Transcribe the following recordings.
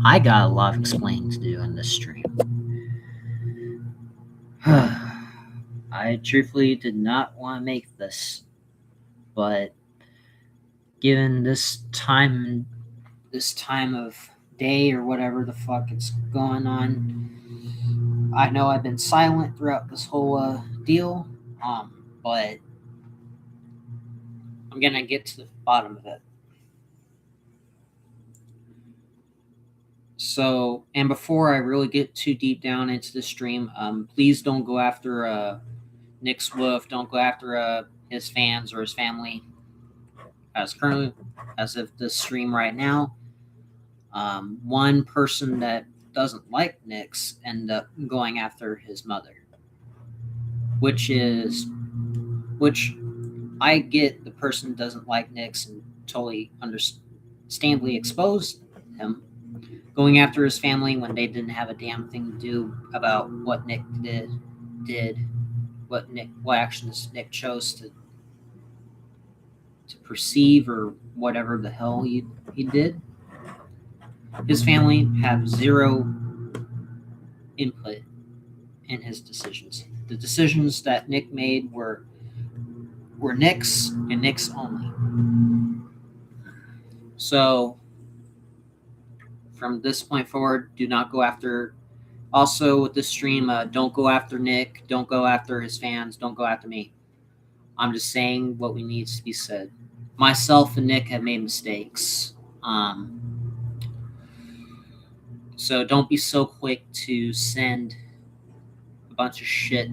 I got a lot of explaining to do in this stream. I truthfully did not want to make this, but given this time of day or whatever the fuck is going on, I know I've been silent throughout this whole deal, but I'm gonna get to the bottom of it. So, and before I really get too deep down into the stream, please don't go after NyxWuff. Don't go after his fans or his family. As of this stream right now, one person that doesn't like Nyx ended up going after his mother, which I get. The person doesn't like Nyx and totally understandably exposed him. Going after his family when they didn't have a damn thing to do about what Nick did, what actions Nick chose to perceive or whatever the hell he did. His family have zero input in his decisions. The decisions that Nick made were Nick's and Nick's only. So from this point forward, do not go after. Also, with this stream, don't go after Nick. Don't go after his fans. Don't go after me. I'm just saying what needs to be said. Myself and Nick have made mistakes. So don't be so quick to send a bunch of shit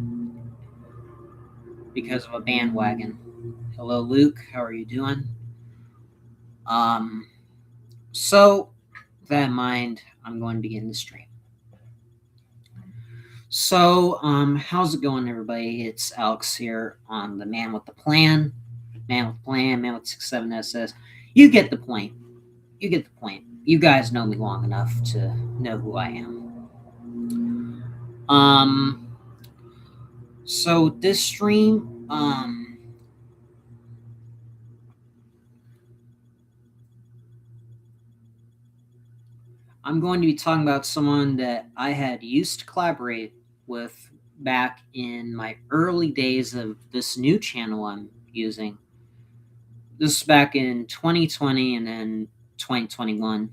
because of a bandwagon. Hello, Luke. How are you doing? So, with that in mind, I'm going to begin the stream. So, how's it going, everybody? It's Alex here on the Man with the Plan. Man with the Plan, Man with 67SS. You get the point. You get the point. You guys know me long enough to know who I am. So this stream, I'm going to be talking about someone that I had used to collaborate with back in my early days of this new channel I'm using. This is back in 2020 and then 2021,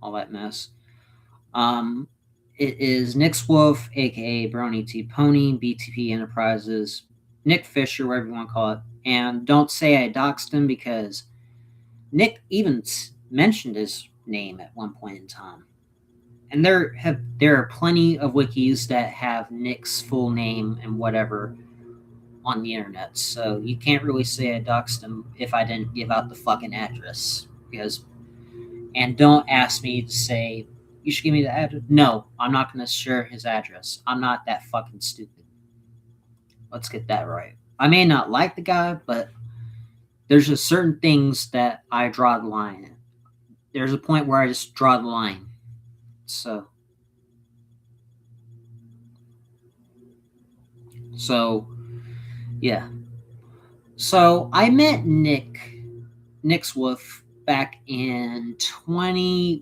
all that mess. It is NyxWuff, aka Brony T Pony, BTP Enterprises, Nick Fischer, whatever you want to call it. And don't say I doxed him because Nick even mentioned his name at one point in time. And there are plenty of wikis that have Nick's full name and whatever on the internet. So you can't really say I doxed him if I didn't give out the fucking address. And don't ask me to say, you should give me the address. No, I'm not going to share his address. I'm not that fucking stupid. Let's get that right. I may not like the guy, but there's just certain things that I draw the line at. There's a point where I just draw the line. So yeah. So I met NyxWuff back in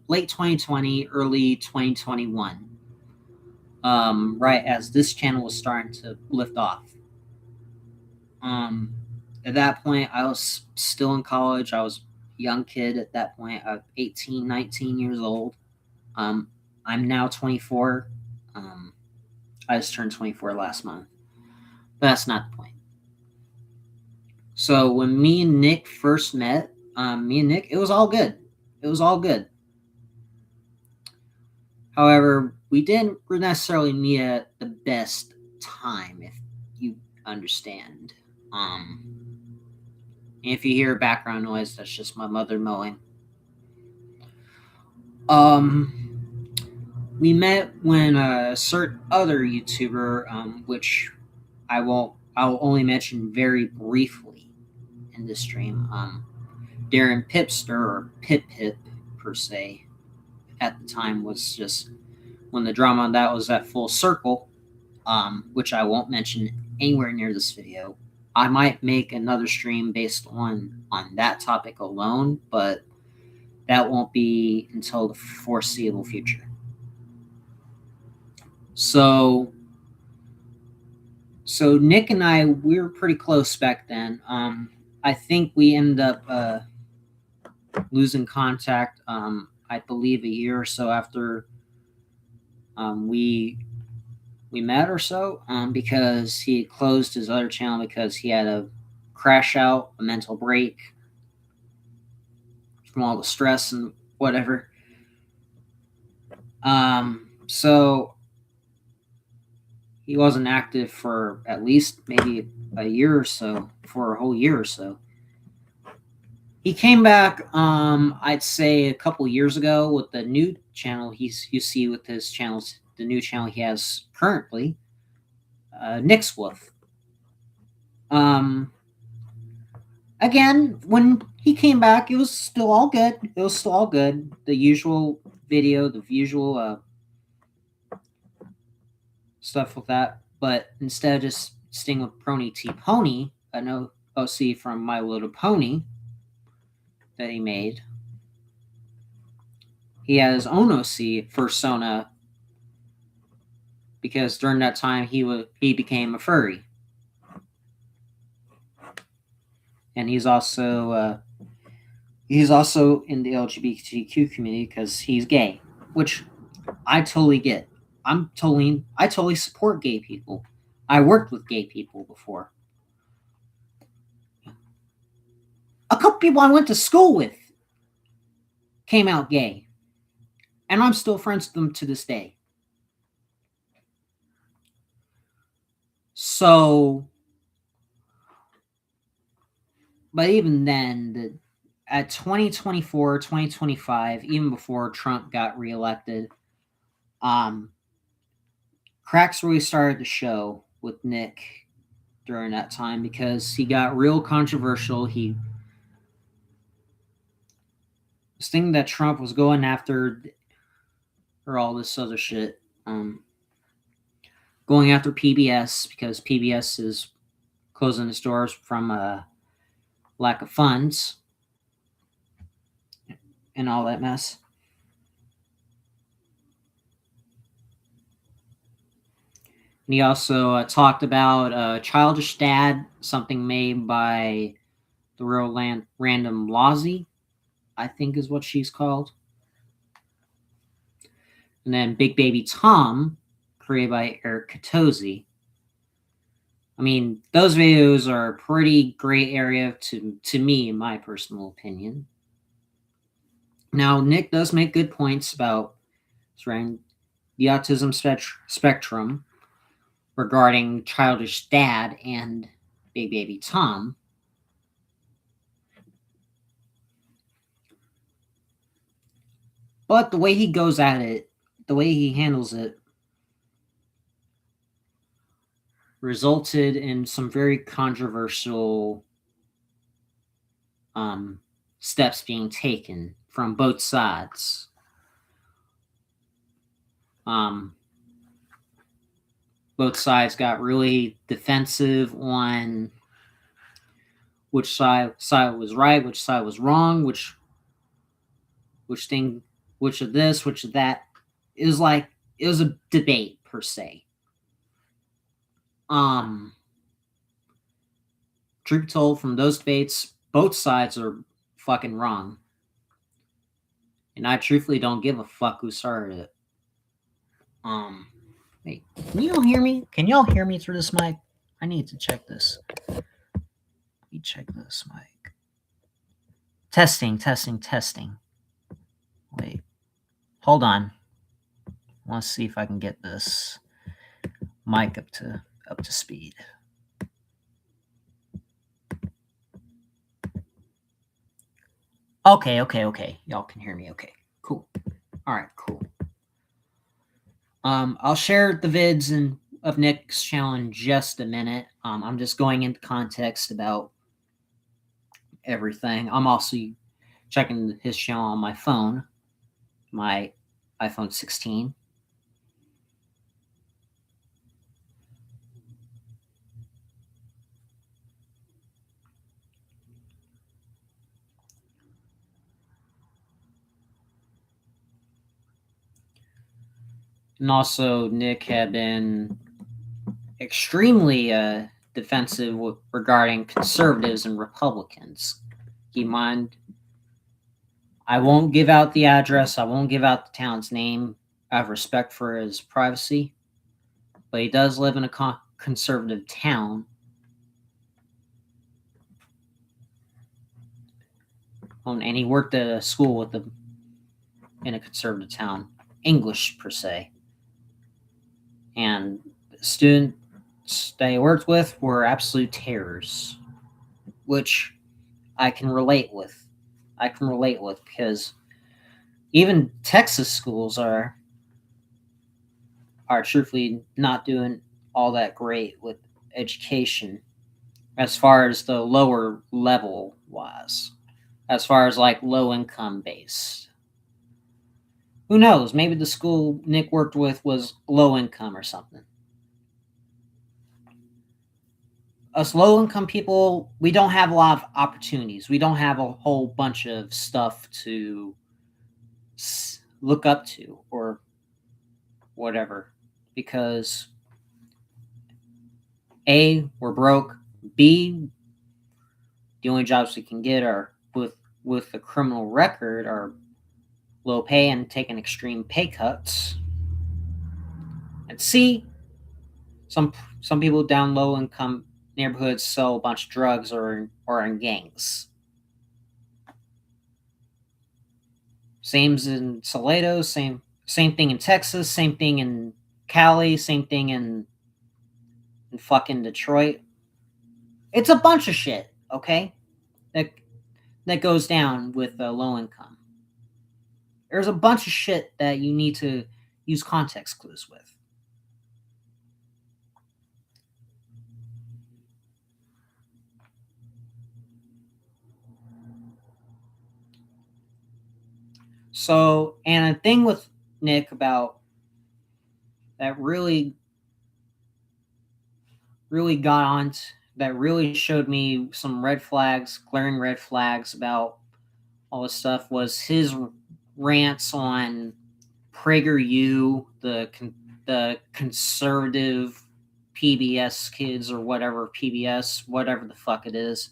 late 2020, early 2021. Right as this channel was starting to lift off. At that point, I was still in college. I was a young kid at that point. I was 18, 19 years old. I'm now 24. I just turned 24 last month. But that's not the point. So when me and Nick first met, it was all good. It was all good. However, we didn't necessarily meet at the best time, if you understand. If you hear background noise, that's just my mother mowing. We met when a certain other YouTuber, which I'll only mention very briefly in this stream, Darren Pipster, or Pip per se, at the time was just when the drama on that was at full circle, which I won't mention anywhere near this video. I might make another stream based on that topic alone, but that won't be until the foreseeable future. So Nick and I, we were pretty close back then. I think we ended up losing contact. I believe a year or so after we met or so, because he closed his other channel because he had a crash out, a mental break from all the stress and whatever. So he wasn't active for at least maybe a year or so, for a whole year or so. He came back, I'd say a couple years ago with the new channel you see with his channels, the new channel he has currently, NyxWuff. Again, when he came back, it was still all good. It was still all good. The usual video, the usual stuff with that. But instead of just staying with Brony T Pony, an OC from My Little Pony that he made, he had his own OC, Fursona, because during that time he became a furry. And he's also in the LGBTQ community because he's gay, which I totally get. I totally support gay people. I worked with gay people before. A couple people I went to school with came out gay, and I'm still friends with them to this day. So, but even then, at 2024, 2025, even before Trump got reelected, cracks really started to show with Nick during that time because he got real controversial. He was thinking that Trump was going after, or all this other shit, going after PBS because PBS is closing its doors from a lack of funds and all that mess. And he also talked about Childish Dad, something made by the real random Lozzie, I think is what she's called. And then Big Baby Tom, created by Eric Katosi. I mean, those videos are a pretty gray area to me, in my personal opinion. Now, Nick does make good points about surrounding the autism spectrum regarding Childish Dad and Big Baby Tom. But the way he goes at it, the way he handles it, resulted in some very controversial steps being taken from both sides. Both sides got really defensive on which side was right, which side was wrong, which of this, which of that. It was a debate per se. Truth be told, from those debates, both sides are fucking wrong. And I truthfully don't give a fuck who started it. Wait, can you all hear me? Can y'all hear me through this mic? I need to check this. Let me check this mic. Testing. Wait, hold on. I want to see if I can get this mic up to speed. Okay. Y'all can hear me. Okay, cool. All right, cool. I'll share the vids of Nick's channel in just a minute. I'm just going into context about everything. I'm also checking his channel on my phone, my iPhone 16. And also, Nick had been extremely defensive regarding conservatives and Republicans. Keep in mind, I won't give out the address, I won't give out the town's name out of respect for his privacy, but he does live in a conservative town. And he worked at a school in a conservative town, English per se. And the students that he worked with were absolute terrors, which I can relate with. Because even Texas schools are truthfully not doing all that great with education as far as the lower level was, as far as like low income base. Who knows? Maybe the school Nick worked with was low income or something. Us low income people, we don't have a lot of opportunities. We don't have a whole bunch of stuff to look up to or whatever, because A, we're broke. B, the only jobs we can get are with a criminal record are low pay and taking extreme pay cuts. And C, some people down low income neighborhoods sell a bunch of drugs or in gangs. Same in Salado, same thing in Texas, same thing in Cali, same thing in fucking Detroit. It's a bunch of shit, okay? That goes down with low income. There's a bunch of shit that you need to use context clues with. So, and a thing with Nick about that really got on, that really showed me some red flags, glaring red flags about all this stuff, was his rants on PragerU, the conservative PBS kids or whatever, PBS, whatever the fuck it is,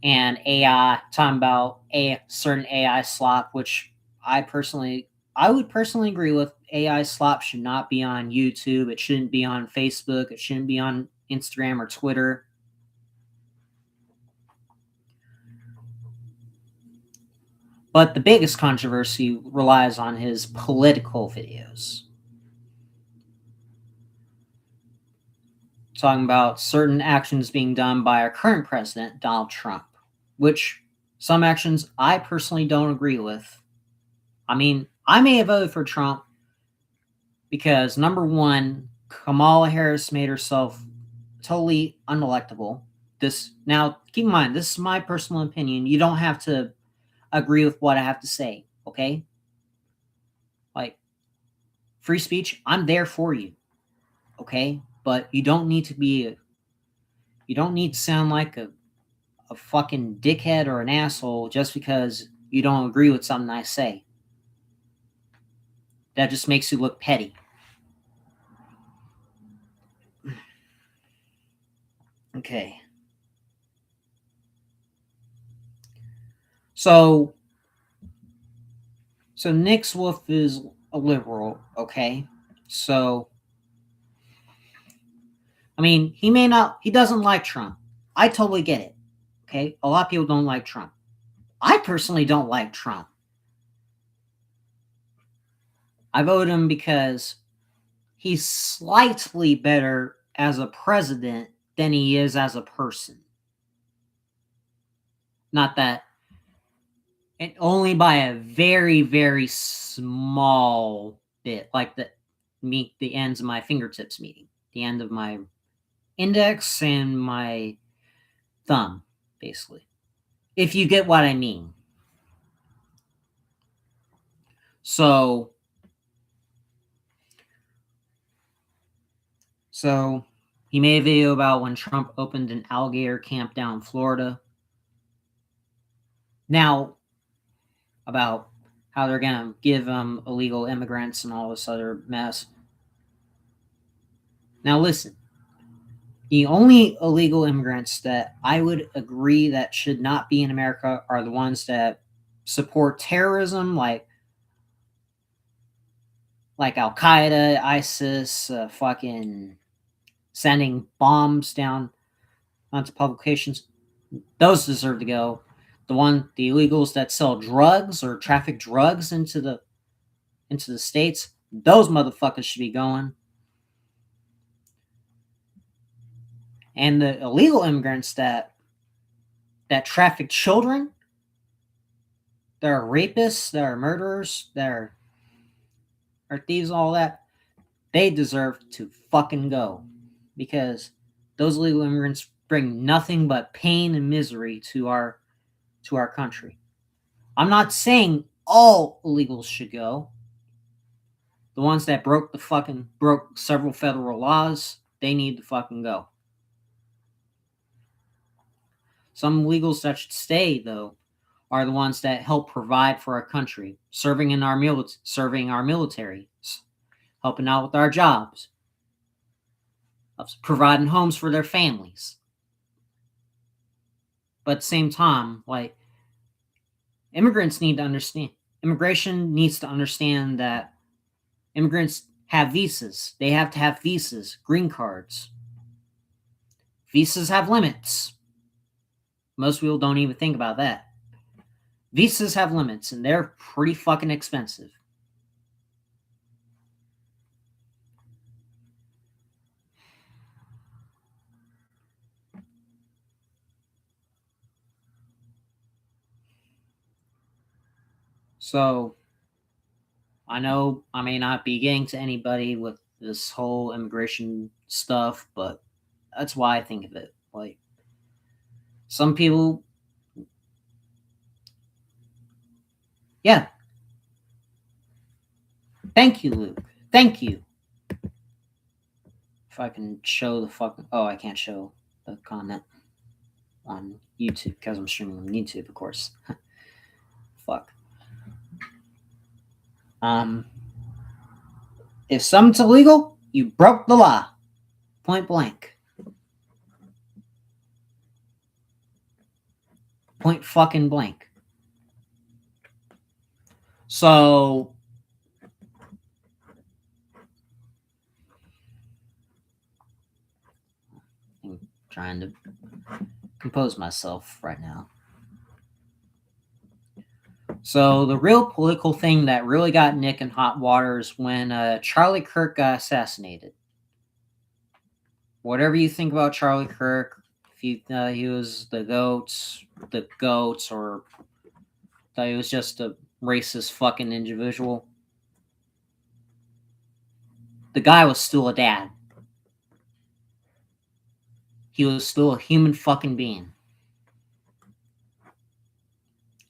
and AI, talking about a certain AI slop, which I would personally agree with. AI slop should not be on YouTube. It shouldn't be on Facebook. It shouldn't be on Instagram or Twitter. But the biggest controversy relies on his political videos, talking about certain actions being done by our current president, Donald Trump, which some actions I personally don't agree with. I mean, I may have voted for Trump because, number one, Kamala Harris made herself totally unelectable. Now, keep in mind, this is my personal opinion. You don't have to agree with what I have to say, okay? Like, free speech, I'm there for you, okay? But you don't need to sound like a fucking dickhead or an asshole just because you don't agree with something I say. That just makes you look petty. Okay. So NyxWuff is a liberal, okay? So, I mean, he doesn't like Trump. I totally get it, okay? A lot of people don't like Trump. I personally don't like Trump. I voted him because he's slightly better as a president than he is as a person. Not that, and only by a very, very small bit, like the ends of my fingertips meeting, the end of my index and my thumb, basically. If you get what I mean. So he made a video about when Trump opened an alligator camp down in Florida. Now, about how they're gonna give them illegal immigrants and all this other mess. Now listen, the only illegal immigrants that I would agree that should not be in America are the ones that support terrorism, like Al Qaeda, ISIS, fucking sending bombs down onto publications. Those deserve to go. The illegals that sell drugs or traffic drugs into the states, those motherfuckers should be going. And the illegal immigrants that traffic children, that are rapists, that are murderers, that are thieves, all that, they deserve to fucking go. Because those illegal immigrants bring nothing but pain and misery to our country. I'm not saying all illegals should go. The ones that broke several federal laws, they need to fucking go. Some illegals that should stay, though, are the ones that help provide for our country, serving our military, helping out with our jobs, providing homes for their families. But at the same time, like, immigration needs to understand that immigrants have visas. They have to have visas, green cards. Visas have limits. Most people don't even think about that. Visas have limits, and they're pretty fucking expensive. So, I know I may not be getting to anybody with this whole immigration stuff, but that's why I think of it. Like, some people, yeah. Thank you, Luke. Thank you. If I can show the fucking... Oh, I can't show the comment on YouTube because I'm streaming on YouTube, of course. Fuck. If something's illegal, you broke the law. Point blank. Point fucking blank. So, I'm trying to compose myself right now. So the real political thing that really got Nick in hot water is when Charlie Kirk got assassinated. Whatever you think about Charlie Kirk, if he was the goats, or thought he was just a racist fucking individual, the guy was still a dad. He was still a human fucking being.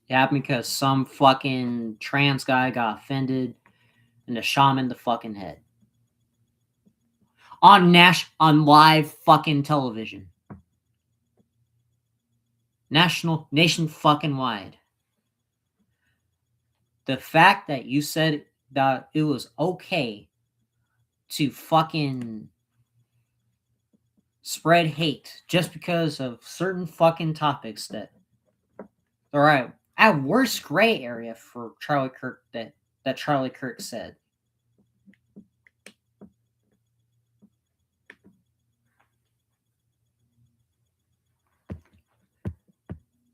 It happened because some fucking trans guy got offended and shot him in the fucking head. On live fucking television. Nation fucking wide. The fact that you said that it was okay to fucking spread hate just because of certain fucking topics that are at worst gray area for Charlie Kirk that Charlie Kirk said.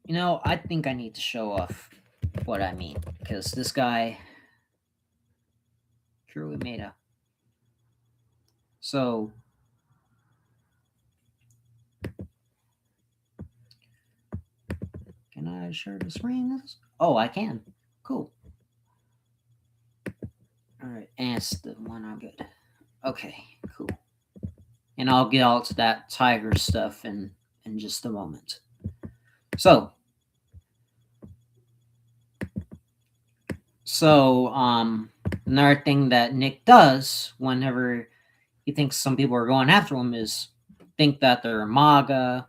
You know, I think I need to show off what I mean, because this guy truly made a... So, can I share the screen? Oh, I can. Cool. Alright, and it's the one I'm good. Okay, cool. And I'll get all to that tiger stuff in just a moment. So, another thing that Nick does whenever he thinks some people are going after him is think that they're MAGA,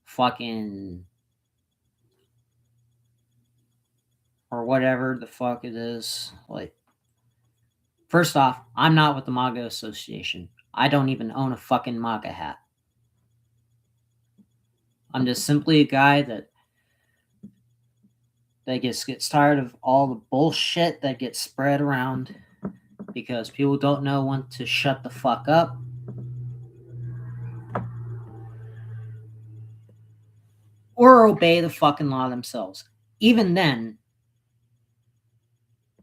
fucking or whatever the fuck it is. Like, first off, I'm not with the MAGA Association. I don't even own a fucking MAGA hat. I'm just simply a guy that gets tired of all the bullshit that gets spread around because people don't know when to shut the fuck up. Or obey the fucking law themselves. Even then,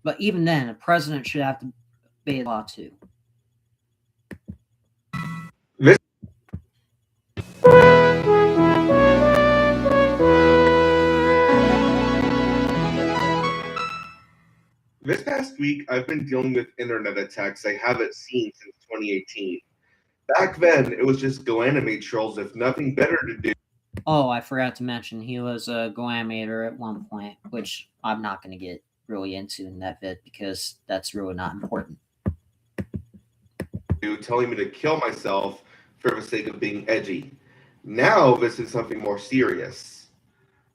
a president should have to obey the law too. This past week, I've been dealing with internet attacks I haven't seen since 2018. Back then, it was just go animate trolls with nothing better to do. Oh, I forgot to mention, he was a go animator at one point, which I'm not going to get really into in that vid because that's really not important. Telling me to kill myself for the sake of being edgy. Now, this is something more serious.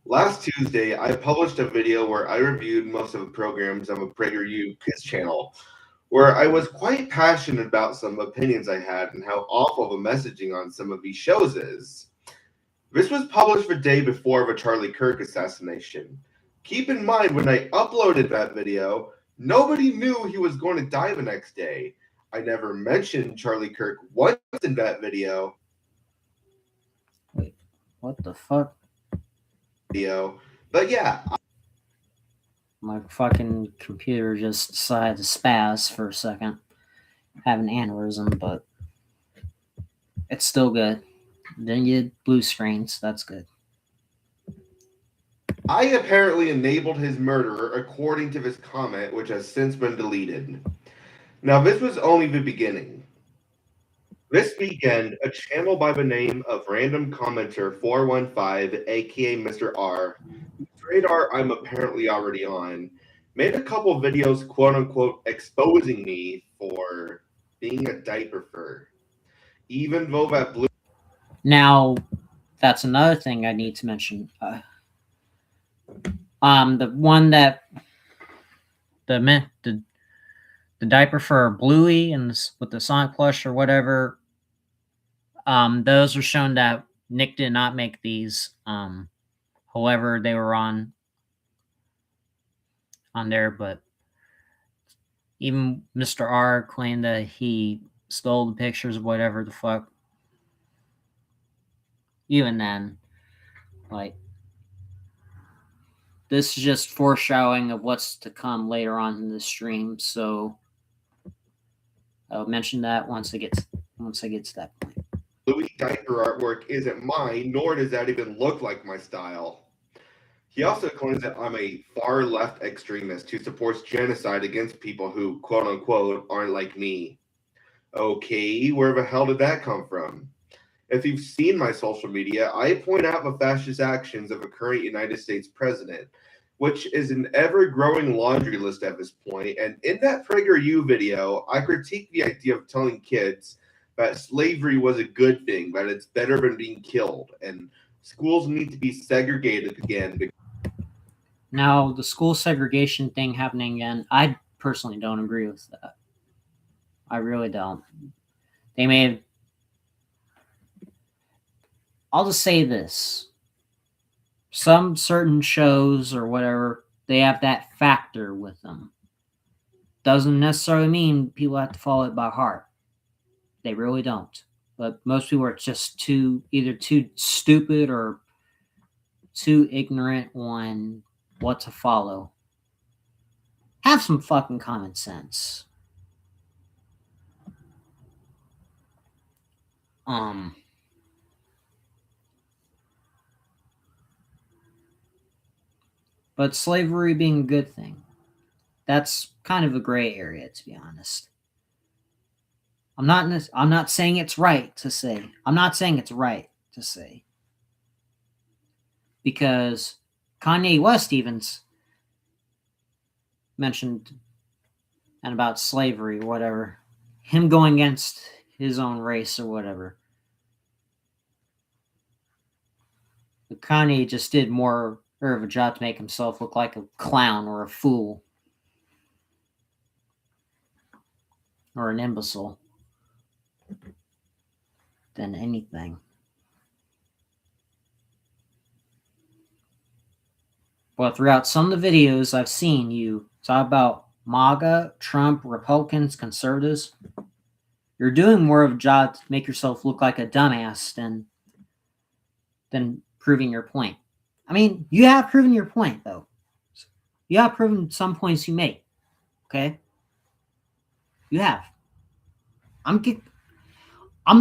Last Tuesday, I published a video where I reviewed most of the programs on the PragerU Kids channel, where I was quite passionate about some opinions I had and how awful the messaging on some of these shows is. This was published the day before the Charlie Kirk assassination. Keep in mind, when I uploaded that video, nobody knew he was going to die the next day. I never mentioned Charlie Kirk once in that video. Wait, what the fuck? But yeah. My fucking computer just decided to spaz for a second. Have an aneurysm, but it's still good. Didn't get blue screens, that's good. I apparently enabled his murder according to this comment, which has since been deleted. Now, this was only the beginning. This weekend, a channel by the name of Random Commenter 415, aka Mr. R, whose radar I'm apparently already on, made a couple videos, quote-unquote, exposing me for being a diaper fur. Even though that blue... Now, that's another thing I need to mention. The one that the diaper for Bluey and with the Sonic plush or whatever, those are shown that Nick did not make these. However, they were on there, but even Mr. R claimed that he stole the pictures, whatever the fuck. Even then, like, this is just foreshadowing of what's to come later on in the stream, so I'll mention that once I get to that point. Bluey diaper artwork isn't mine, nor does that even look like my style. He also claims that I'm a far-left extremist who supports genocide against people who, quote-unquote, aren't like me. Okay, where the hell did that come from? If you've seen my social media, I point out the fascist actions of a current United States president, which is an ever-growing laundry list at this point, and in that PragerU video, I critique the idea of telling kids that slavery was a good thing, that it's better than being killed, and schools need to be segregated again. Now, the school segregation thing happening again, I personally don't agree with that. I really don't. They may have... I'll just say this. Some certain shows or whatever, they have that factor with them. Doesn't necessarily mean people have to follow it by heart. They really don't. But most people are just either too stupid or too ignorant on what to follow. Have some fucking common sense. But slavery being a good thing, that's kind of a gray area, to be honest. I'm not saying it's right to say. I'm not saying it's right to say. Because Kanye West even mentioned and about slavery or whatever. Him going against his own race or whatever. But Kanye just did more, of a job to make himself look like a clown or a fool or an imbecile than anything. But throughout some of the videos I've seen you talk about MAGA, Trump, Republicans, conservatives, you're doing more of a job to make yourself look like a dumbass than proving your point. I mean, you have proven your point, though. You have proven some points you made. Okay? You have. I'm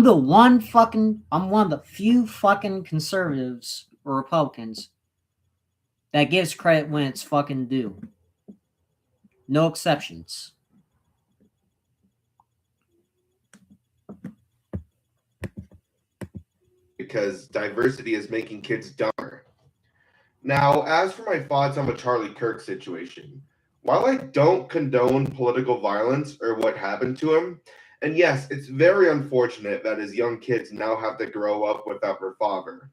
one of the few fucking conservatives or Republicans that gives credit when it's fucking due. No exceptions. Because diversity is making kids dumber. Now, as for my thoughts on the Charlie Kirk situation, while I don't condone political violence or what happened to him, and yes, it's very unfortunate that his young kids now have to grow up without their father,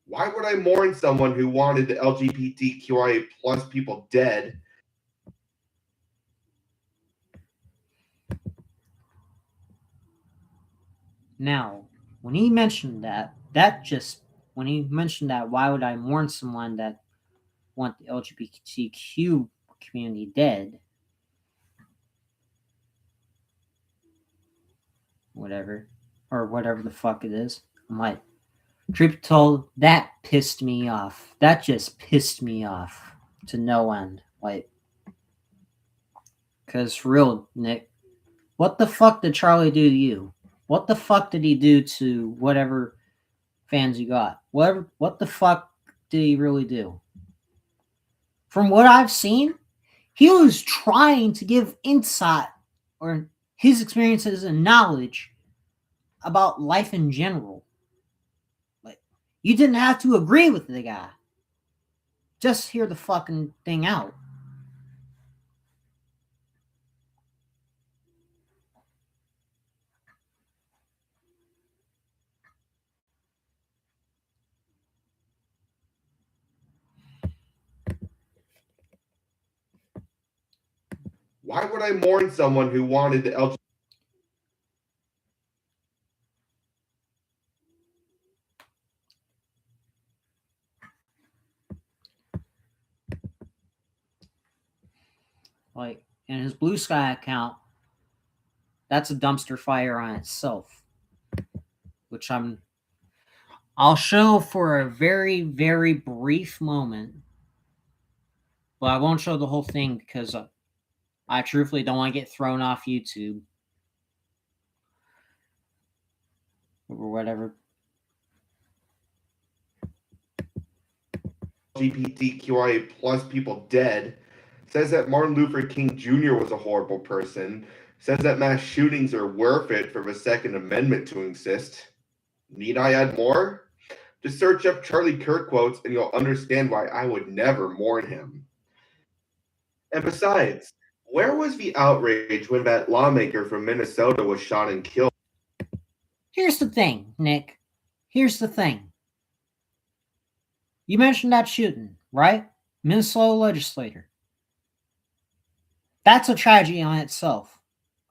why would I mourn someone who wanted the LGBTQIA plus people dead? Now, when he mentioned that, why would I mourn someone that want the LGBTQ community dead? Whatever the fuck it is. I'm like, truth told, that pissed me off. That just pissed me off to no end. Like, because for real, Nick, what the fuck did Charlie do to you? What the fuck did he do to whatever fans you got? What the fuck did he really do? From what I've seen, he was trying to give insight or his experiences and knowledge about life in general. Like, you didn't have to agree with the guy. Just hear the fucking thing out. Why would I mourn someone who wanted the LGBT? Like, in his Blue Sky account, that's a dumpster fire on itself. Which I'll show for a very, very brief moment. But I won't show the whole thing because I truthfully don't want to get thrown off YouTube. Or whatever. LGBTQIA plus people dead, says that Martin Luther King Jr. was a horrible person, says that mass shootings are worth it for the Second Amendment to exist. Need I add more? Just search up Charlie Kirk quotes and you'll understand why I would never mourn him. And besides, where was the outrage when that lawmaker from Minnesota was shot and killed? Here's the thing, Nick. Here's the thing. You mentioned that shooting, right? Minnesota legislator. That's a tragedy on itself,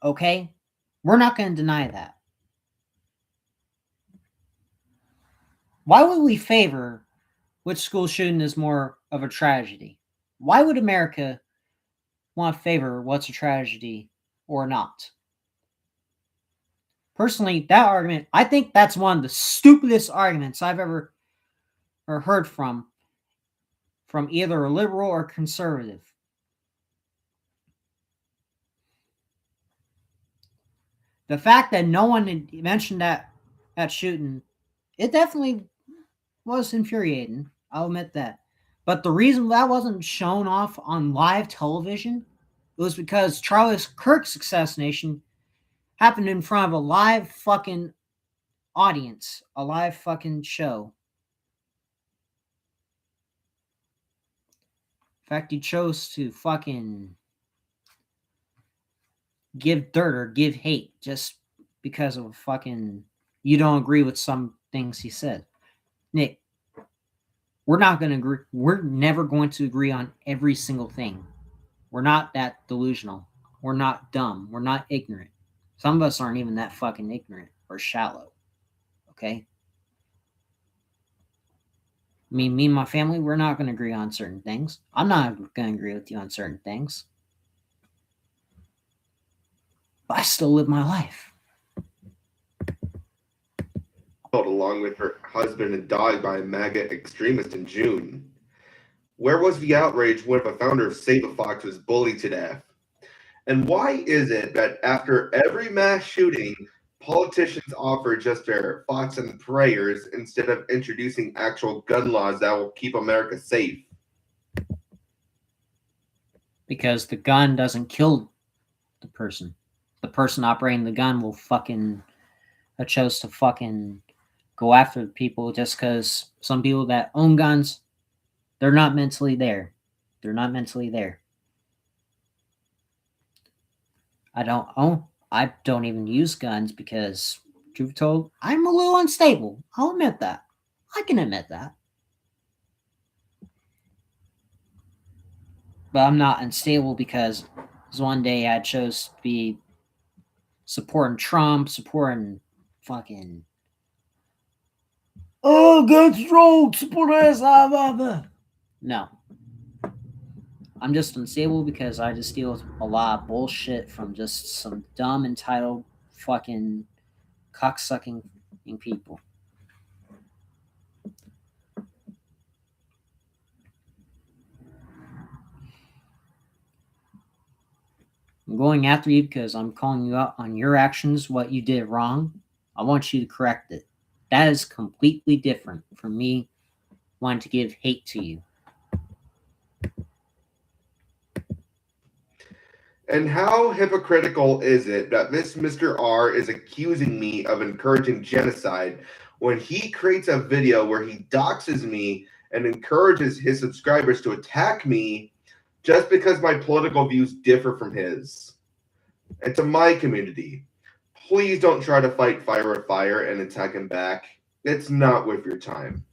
okay? We're not going to deny that. Why would we favor which school shooting is more of a tragedy? Why would America want to favor what's a tragedy or not? Personally, that argument, I think that's one of the stupidest arguments I've ever heard from either a liberal or conservative. The fact that no one had mentioned that shooting, it definitely was infuriating. I'll admit that. But the reason that wasn't shown off on live television was because Charlie Kirk's assassination happened in front of a live fucking audience, a live fucking show. In fact, he chose to fucking give dirt or give hate just because of fucking you don't agree with some things he said. Nick, we're not going to agree. We're never going to agree on every single thing. We're not that delusional. We're not dumb. We're not ignorant. Some of us aren't even that fucking ignorant or shallow. Okay? Me and my family, we're not going to agree on certain things. I'm not going to agree with you on certain things. But I still live my life. Along with her husband and dog by a MAGA extremist in June. Where was the outrage when the founder of Save a Fox was bullied to death? And why is it that after every mass shooting, politicians offer just their thoughts and prayers instead of introducing actual gun laws that will keep America safe? Because the gun doesn't kill the person. The person operating the gun will fucking chose to fucking go after people just because some people that own guns, they're not mentally there. They're not mentally there. I don't even use guns because, truth be told, I'm a little unstable. I'll admit that. I can admit that. But I'm not unstable because one day I chose to be supporting Trump, supporting fucking guns rolled, support us, blah, blah, blah. No. I'm just unstable because I just deal with a lot of bullshit from just some dumb, entitled, fucking cocksucking people. I'm going after you because I'm calling you out on your actions, what you did wrong. I want you to correct it. That is completely different from me wanting to give hate to you. And how hypocritical is it that this Mr. R is accusing me of encouraging genocide when he creates a video where he doxes me and encourages his subscribers to attack me just because my political views differ from his? And to my community, please don't try to fight fire with fire and attack him back. It's not worth your time.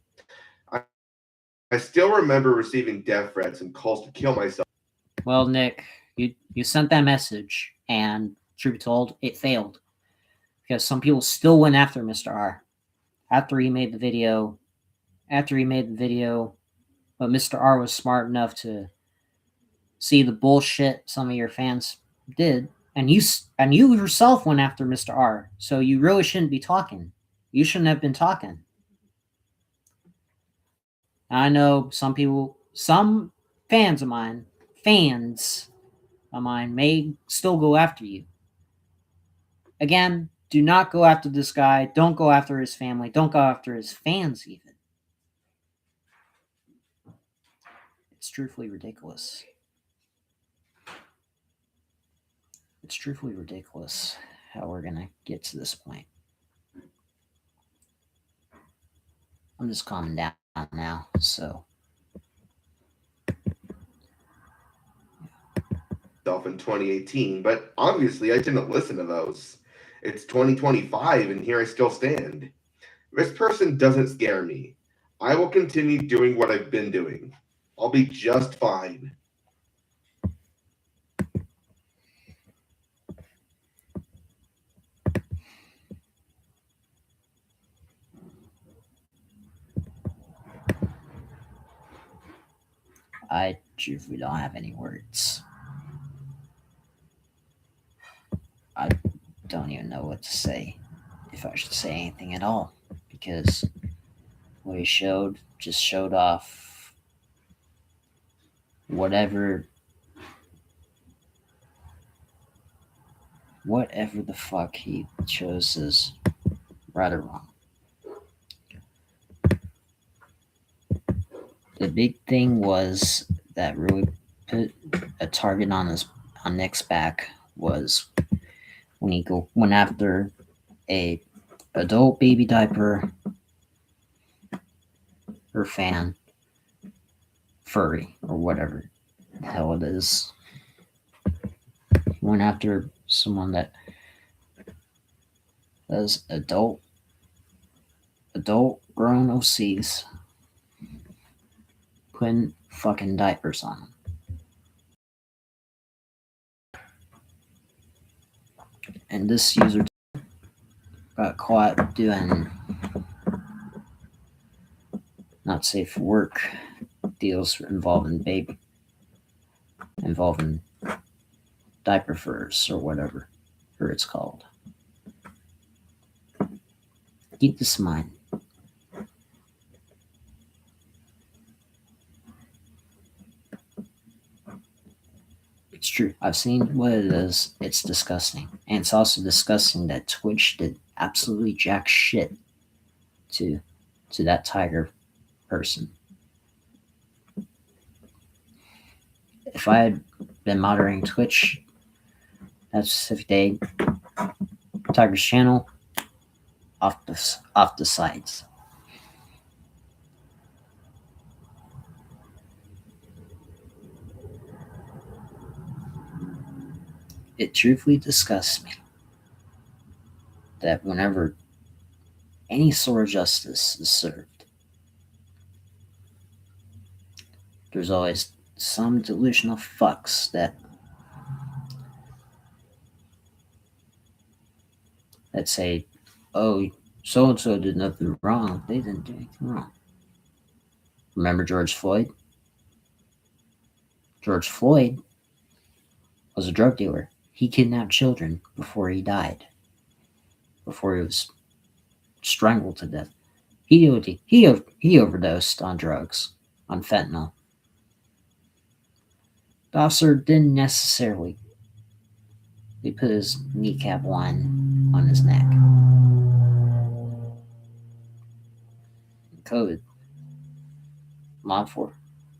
I still remember receiving death threats and calls to kill myself. Well, Nick, you sent that message, and truth be told, it failed. Because some people still went after Mr. R. After he made the video, but Mr. R was smart enough to see the bullshit some of your fans did, and you yourself went after Mr. R. So you really shouldn't be talking. You shouldn't have been talking. I know some fans of mine may still go after you. Again, do not go after this guy. Don't go after his family. Don't go after his fans even. It's truthfully ridiculous. It's truthfully ridiculous how we're going to get to this point. I'm just calming down now, so. In 2018, but obviously I didn't listen to those. It's 2025 and here I still stand. This person doesn't scare me. I will continue doing what I've been doing. I'll be just fine. I truthfully don't have any words. I don't even know what to say, if I should say anything at all, because what he just showed off whatever the fuck he chose is right or wrong. The big thing was that really put a target on Nick's back was when he went after a adult baby diaper or fan, furry or whatever the hell it is. He went after someone that does adult grown OCs. putting fucking diapers on them. And this user got caught doing not safe for work deals involving diaper furs or whatever it's called. Keep this in mind. It's true. I've seen what it is. It's disgusting. And it's also disgusting that Twitch did absolutely jack shit to that tiger person. If I had been monitoring Twitch that specific day, Tiger's channel, off the sides. It truthfully disgusts me that whenever any sort of justice is served, there's always some delusional fucks that say, oh, so-and-so did nothing wrong. They didn't do anything wrong. Remember George Floyd? George Floyd was a drug dealer. He kidnapped children before he died, before he was strangled to death. He overdosed on drugs, on fentanyl. The officer didn't necessarily put his kneecap on his neck. COVID.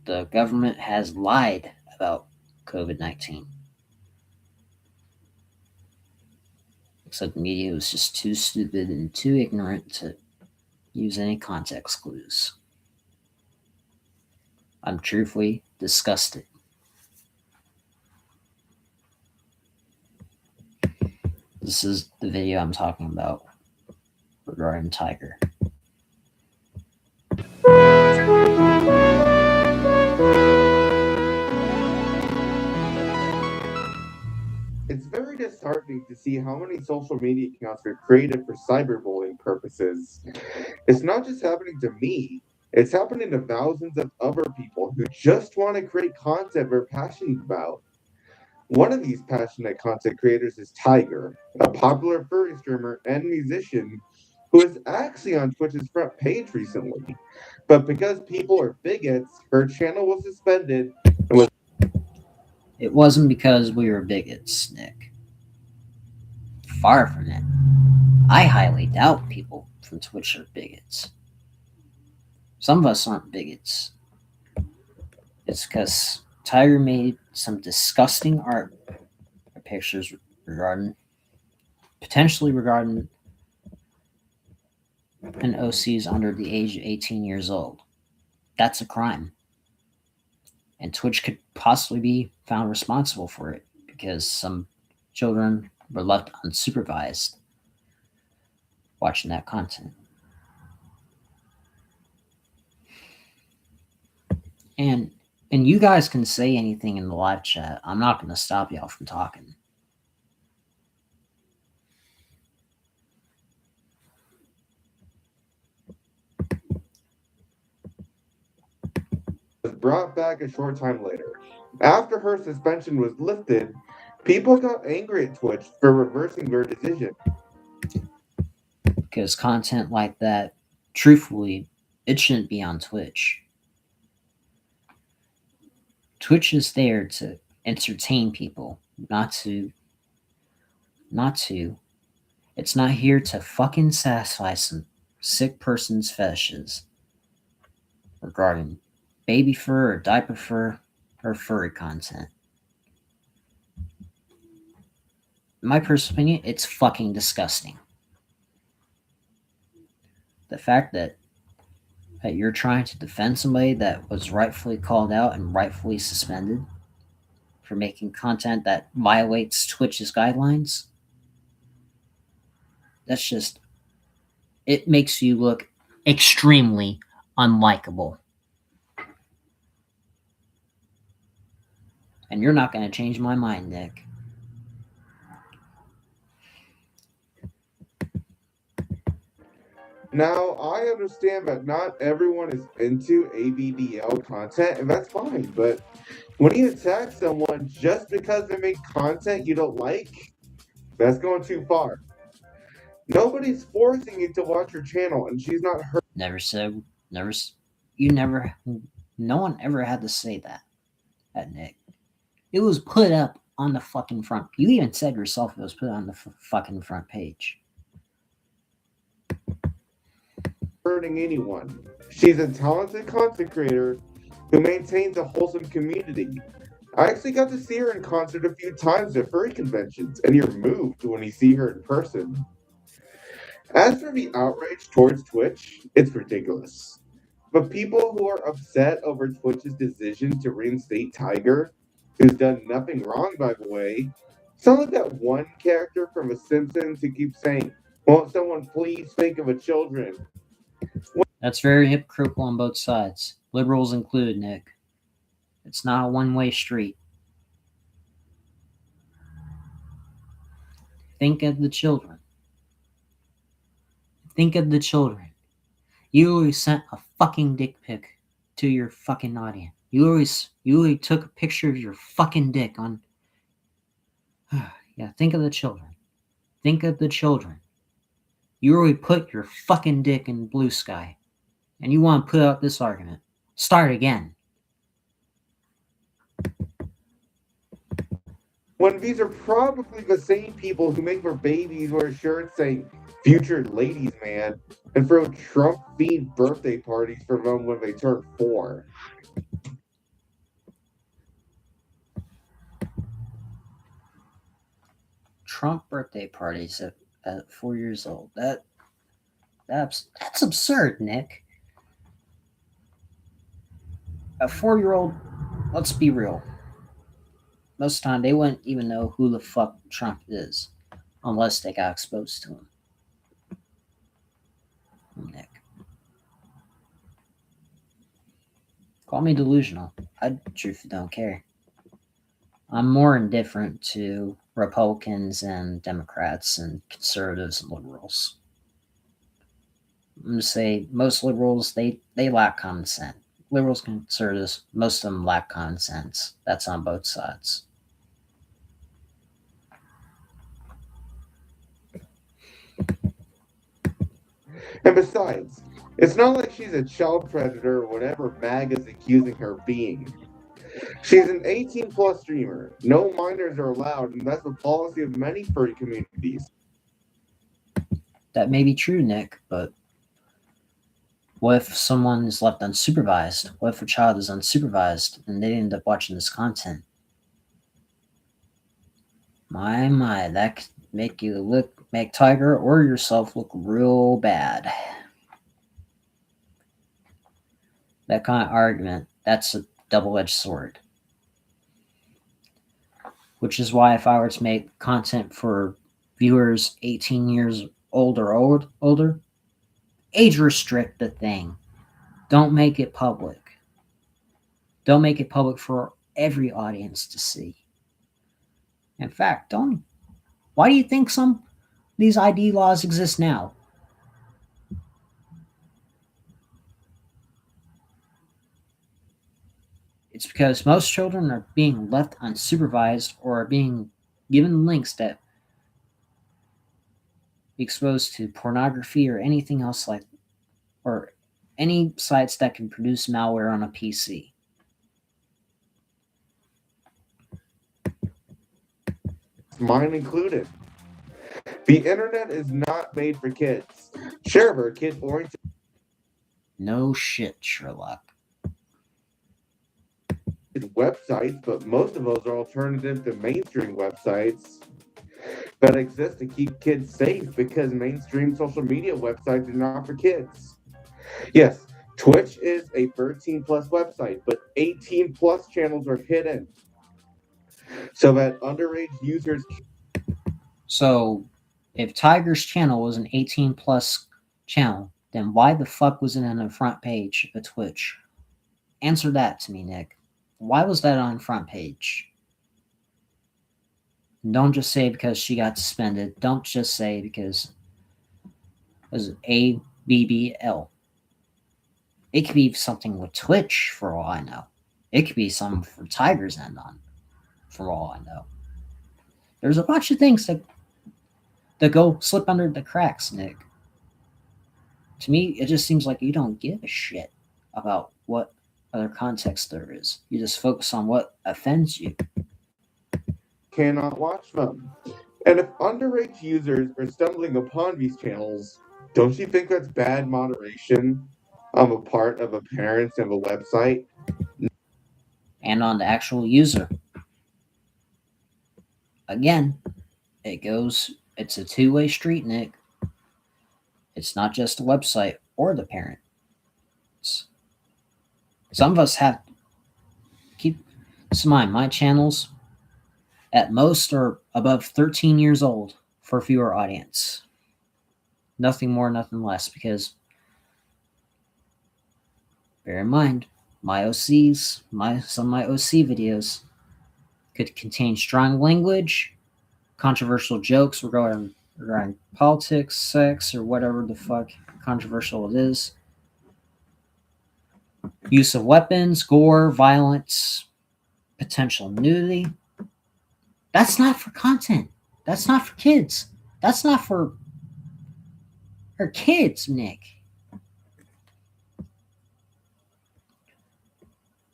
The government has lied about COVID-19. Except the media was just too stupid and too ignorant to use any context clues. I'm truthfully disgusted. This is the video I'm talking about regarding Tiger. It's very disheartening to see how many social media accounts are created for cyberbullying purposes. It's not just happening to me, it's happening to thousands of other people who just want to create content they're passionate about. One of these passionate content creators is Tiger, a popular furry streamer and musician who is actually on Twitch's front page recently. But because people are bigots, her channel was suspended and was. It wasn't because we were bigots, Nick. Far from it. I highly doubt people from Twitch are bigots. Some of us aren't bigots. It's because Tiger made some disgusting art or pictures potentially regarding an OC's under the age of 18 years old. That's a crime. And Twitch could possibly be found responsible for it because some children were left unsupervised watching that content. And you guys can say anything in the live chat. I'm not going to stop y'all from talking. Was brought back a short time later. After her suspension was lifted, people got angry at Twitch for reversing their decision. Because content like that, truthfully, it shouldn't be on Twitch. Twitch is there to entertain people, not to. It's not here to fucking satisfy some sick person's fetishes regarding baby fur or diaper fur or furry content. In my personal opinion, it's fucking disgusting. The fact that you're trying to defend somebody that was rightfully called out and rightfully suspended for making content that violates Twitch's guidelines, that's just, it makes you look extremely unlikable. And you're not going to change my mind, Nick. Now, I understand that not everyone is into ABDL content, and that's fine. But when you attack someone just because they make content you don't like, that's going too far. Nobody's forcing you to watch her channel, and she's not hurt. Never said, you never, no one ever had to say that at Nick. It was put up on the fucking front. You even said yourself it was put on the fucking front page. Hurting anyone. She's a talented content creator who maintains a wholesome community. I actually got to see her in concert a few times at furry conventions, and you're moved when you see her in person. As for the outrage towards Twitch, it's ridiculous. But people who are upset over Twitch's decision to reinstate Tiger, who's done nothing wrong, by the way, sound like that one character from The Simpsons who keeps saying, "Won't someone please think of the children?" That's very hypocritical on both sides, liberals included, Nick. It's not a one-way street. Think of the children. Think of the children. You always sent a fucking dick pic to your fucking audience. You always took a picture of your fucking dick on. Yeah, think of the children. Think of the children. You already put your fucking dick in blue sky. And you want to put out this argument. Start again. When these are probably the same people who make their babies wear shirts saying "future ladies man" and throw Trump-themed birthday parties for them when they turn 4. Trump birthday parties at 4 years old. That's absurd, Nick. A 4-year-old, let's be real. Most of the time, they wouldn't even know who the fuck Trump is unless they got exposed to him. Nick. Call me delusional. I truthfully don't care. I'm more indifferent to Republicans and Democrats and conservatives and liberals. I'm going to say most liberals, they lack common sense. Liberals, conservatives, most of them lack common sense. That's on both sides. And besides, it's not like she's a child predator or whatever MAGA's accusing her of being. She's an 18-plus streamer. No minors are allowed, and that's the policy of many furry communities. That may be true, Nick, but what if someone is left unsupervised? What if a child is unsupervised and they end up watching this content? My, that could make Tiger or yourself look real bad. That kind of argument, that's a double-edged sword. Which is why if I were to make content for viewers 18 years old or older, age restrict the thing. Don't make it public. Don't make it public for every audience to see. In fact, why do you think some of these ID laws exist now? It's because most children are being left unsupervised or are being given links that be exposed to pornography or anything else or any sites that can produce malware on a PC. Mine included. The internet is not made for kids. Sure, we're kid-oriented. No shit, Sherlock. Websites, but most of those are alternative to mainstream websites that exist to keep kids safe because mainstream social media websites are not for kids. Yes, Twitch is a 13-plus website, but 18-plus channels are hidden so that underage users. So, if Tiger's channel was an 18-plus channel, then why the fuck was it on the front page of Twitch? Answer that to me, Nick. Why was that on front page? Don't just say because she got suspended. Don't just say because it was ABBL. It could be something with Twitch for all I know. It could be something for Tiger's End on for all I know. There's a bunch of things that go slip under the cracks, Nick. To me, it just seems like you don't give a shit about what other context there is. You just focus on what offends you. Cannot watch them. And if underage users are stumbling upon these channels, don't you think that's bad moderation on the part of the parents and the website? And on the actual user. Again, it's a two-way street, Nick. It's not just the website or the parent. Some of us have keep this in mind. My channels at most are above 13 years old for a viewer audience. Nothing more, nothing less, because bear in mind, my OCs, some of my OC videos could contain strong language, controversial jokes regarding politics, sex, or whatever the fuck controversial it is. Use of weapons, gore, violence, potential nudity. That's not for content. That's not for kids. That's not for kids, Nick.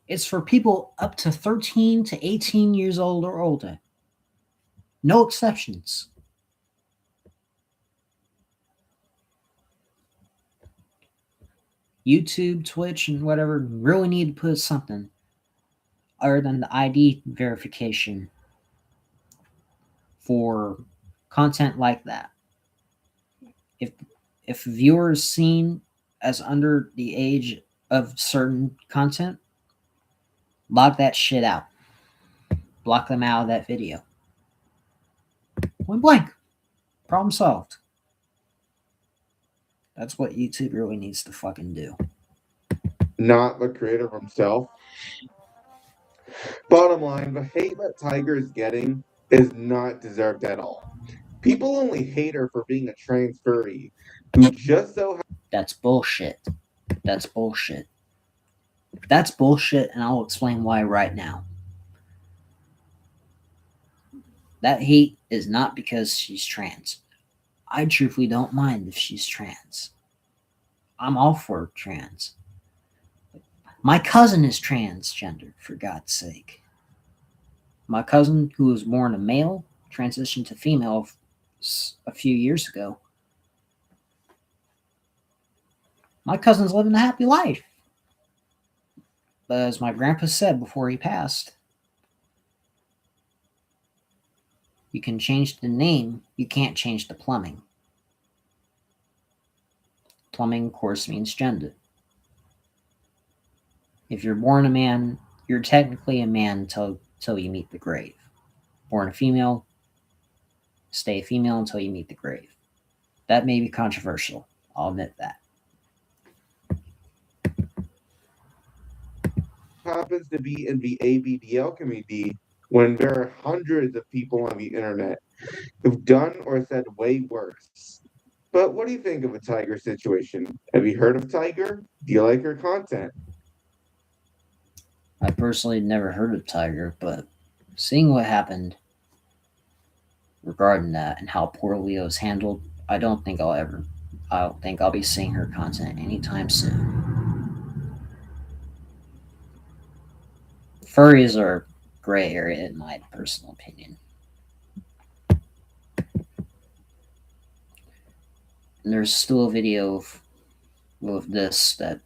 It's for people up to 13 to 18 years old or older. No exceptions. YouTube, Twitch, and whatever really need to put something other than the ID verification for content like that. If viewers seen as under the age of certain content, log that shit out. Block them out of that video. Point blank. Problem solved. That's what YouTube really needs to fucking do. Not the creator himself. Bottom line, the hate that Tiger is getting is not deserved at all. People only hate her for being a trans furry who just so That's bullshit. That's bullshit. That's bullshit, and I'll explain why right now. That hate is not because she's trans. I truthfully don't mind if she's trans. I'm all for trans. My cousin is transgender, for God's sake. My cousin, who was born a male, transitioned to female a few years ago. My cousin's living a happy life. But as my grandpa said before he passed, you can change the name, you can't change the plumbing. Plumbing, of course, means gender. If you're born a man, you're technically a man until you meet the grave. Born a female, stay a female until you meet the grave. That may be controversial. I'll admit that. happens to be in the ABDL community when there are hundreds of people on the internet who've done or said way worse. But what do you think of the Tiger situation? Have you heard of Tiger? Do you like her content? I personally never heard of Tiger, but seeing what happened regarding that and how poorly it was handled, I don't think I'll be seeing her content anytime soon. Furries are a gray area in my personal opinion. And there's still a video of this that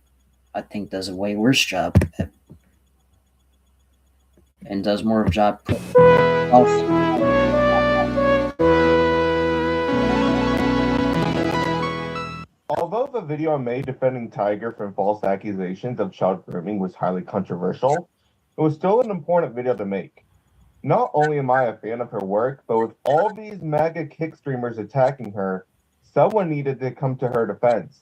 I think does a way worse job and does more of a job. Although the video I made defending Tiger from false accusations of child grooming was highly controversial, it was still an important video to make. Not only am I a fan of her work, but with all these MAGA kick streamers attacking her, someone needed to come to her defense.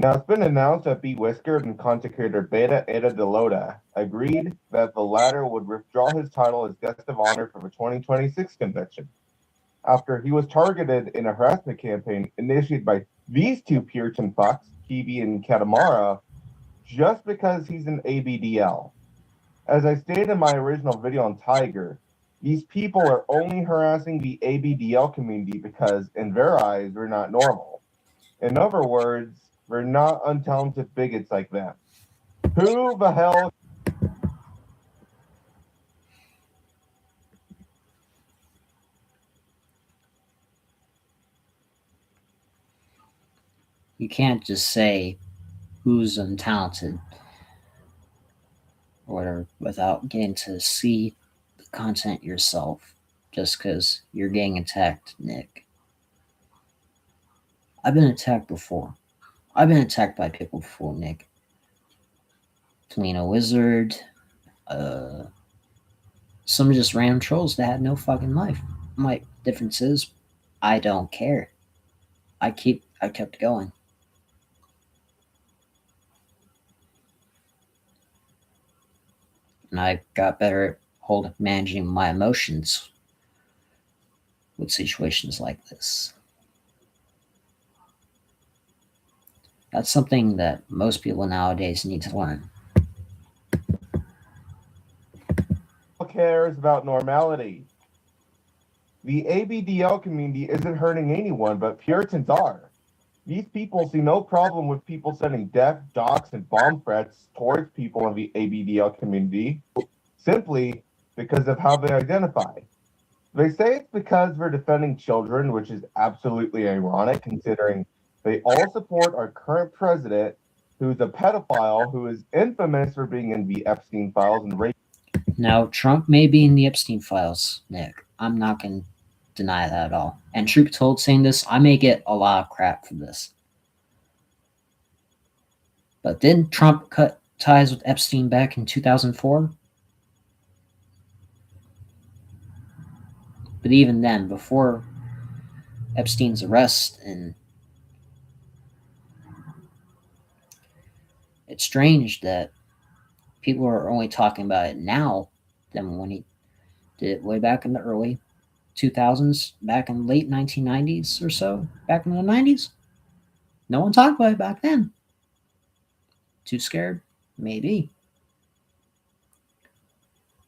Now, it's been announced that B. Whiskered and content creator Beta Eta Delota agreed that the latter would withdraw his title as guest of honor for the 2026 convention after he was targeted in a harassment campaign initiated by these two Puritan fucks, Kiwi and Katamara, just because he's an ABDL. As I stated in my original video on Tiger, these people are only harassing the ABDL community because, in their eyes, we're not normal. In other words, we're not untalented bigots like them. Who the hell? You can't just say who's untalented or whatever without getting to see the content yourself just because you're getting attacked, Nick. I've been attacked before. I've been attacked by people before, Nick. Toledo Wizard, some just random trolls that had no fucking life. My difference is, I don't care. I kept going. And I got better at managing my emotions with situations like this. That's something that most people nowadays need to learn. Who cares about normality? The ABDL community isn't hurting anyone, but Puritans are. These people see no problem with people sending death, dox, and bomb threats towards people in the ABDL community simply because of how they identify. They say it's because they're defending children, which is absolutely ironic considering they all support our current president, who's a pedophile who is infamous for being in the Epstein files and rape. Now, Trump may be in the Epstein files, Nick. I'm not going to deny that at all. And truth told, saying this, I may get a lot of crap for this. But didn't Trump cut ties with Epstein back in 2004? But even then, before Epstein's arrest, and it's strange that people are only talking about it now than when he did it way back in the early 2000s, back in the late 1990s or so, back in the 90s. No one talked about it back then. Too scared? Maybe.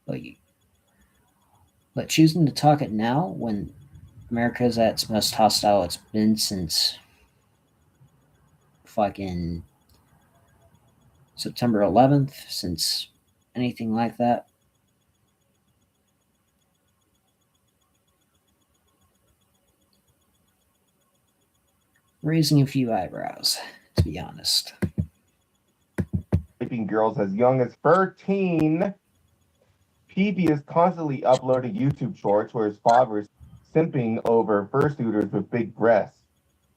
But choosing to talk it now when America is at its most hostile it's been since fucking September 11th, since anything like that. Raising a few eyebrows, to be honest. Raping girls as young as 13. PB is constantly uploading YouTube shorts where his father is simping over fursuiters with big breasts.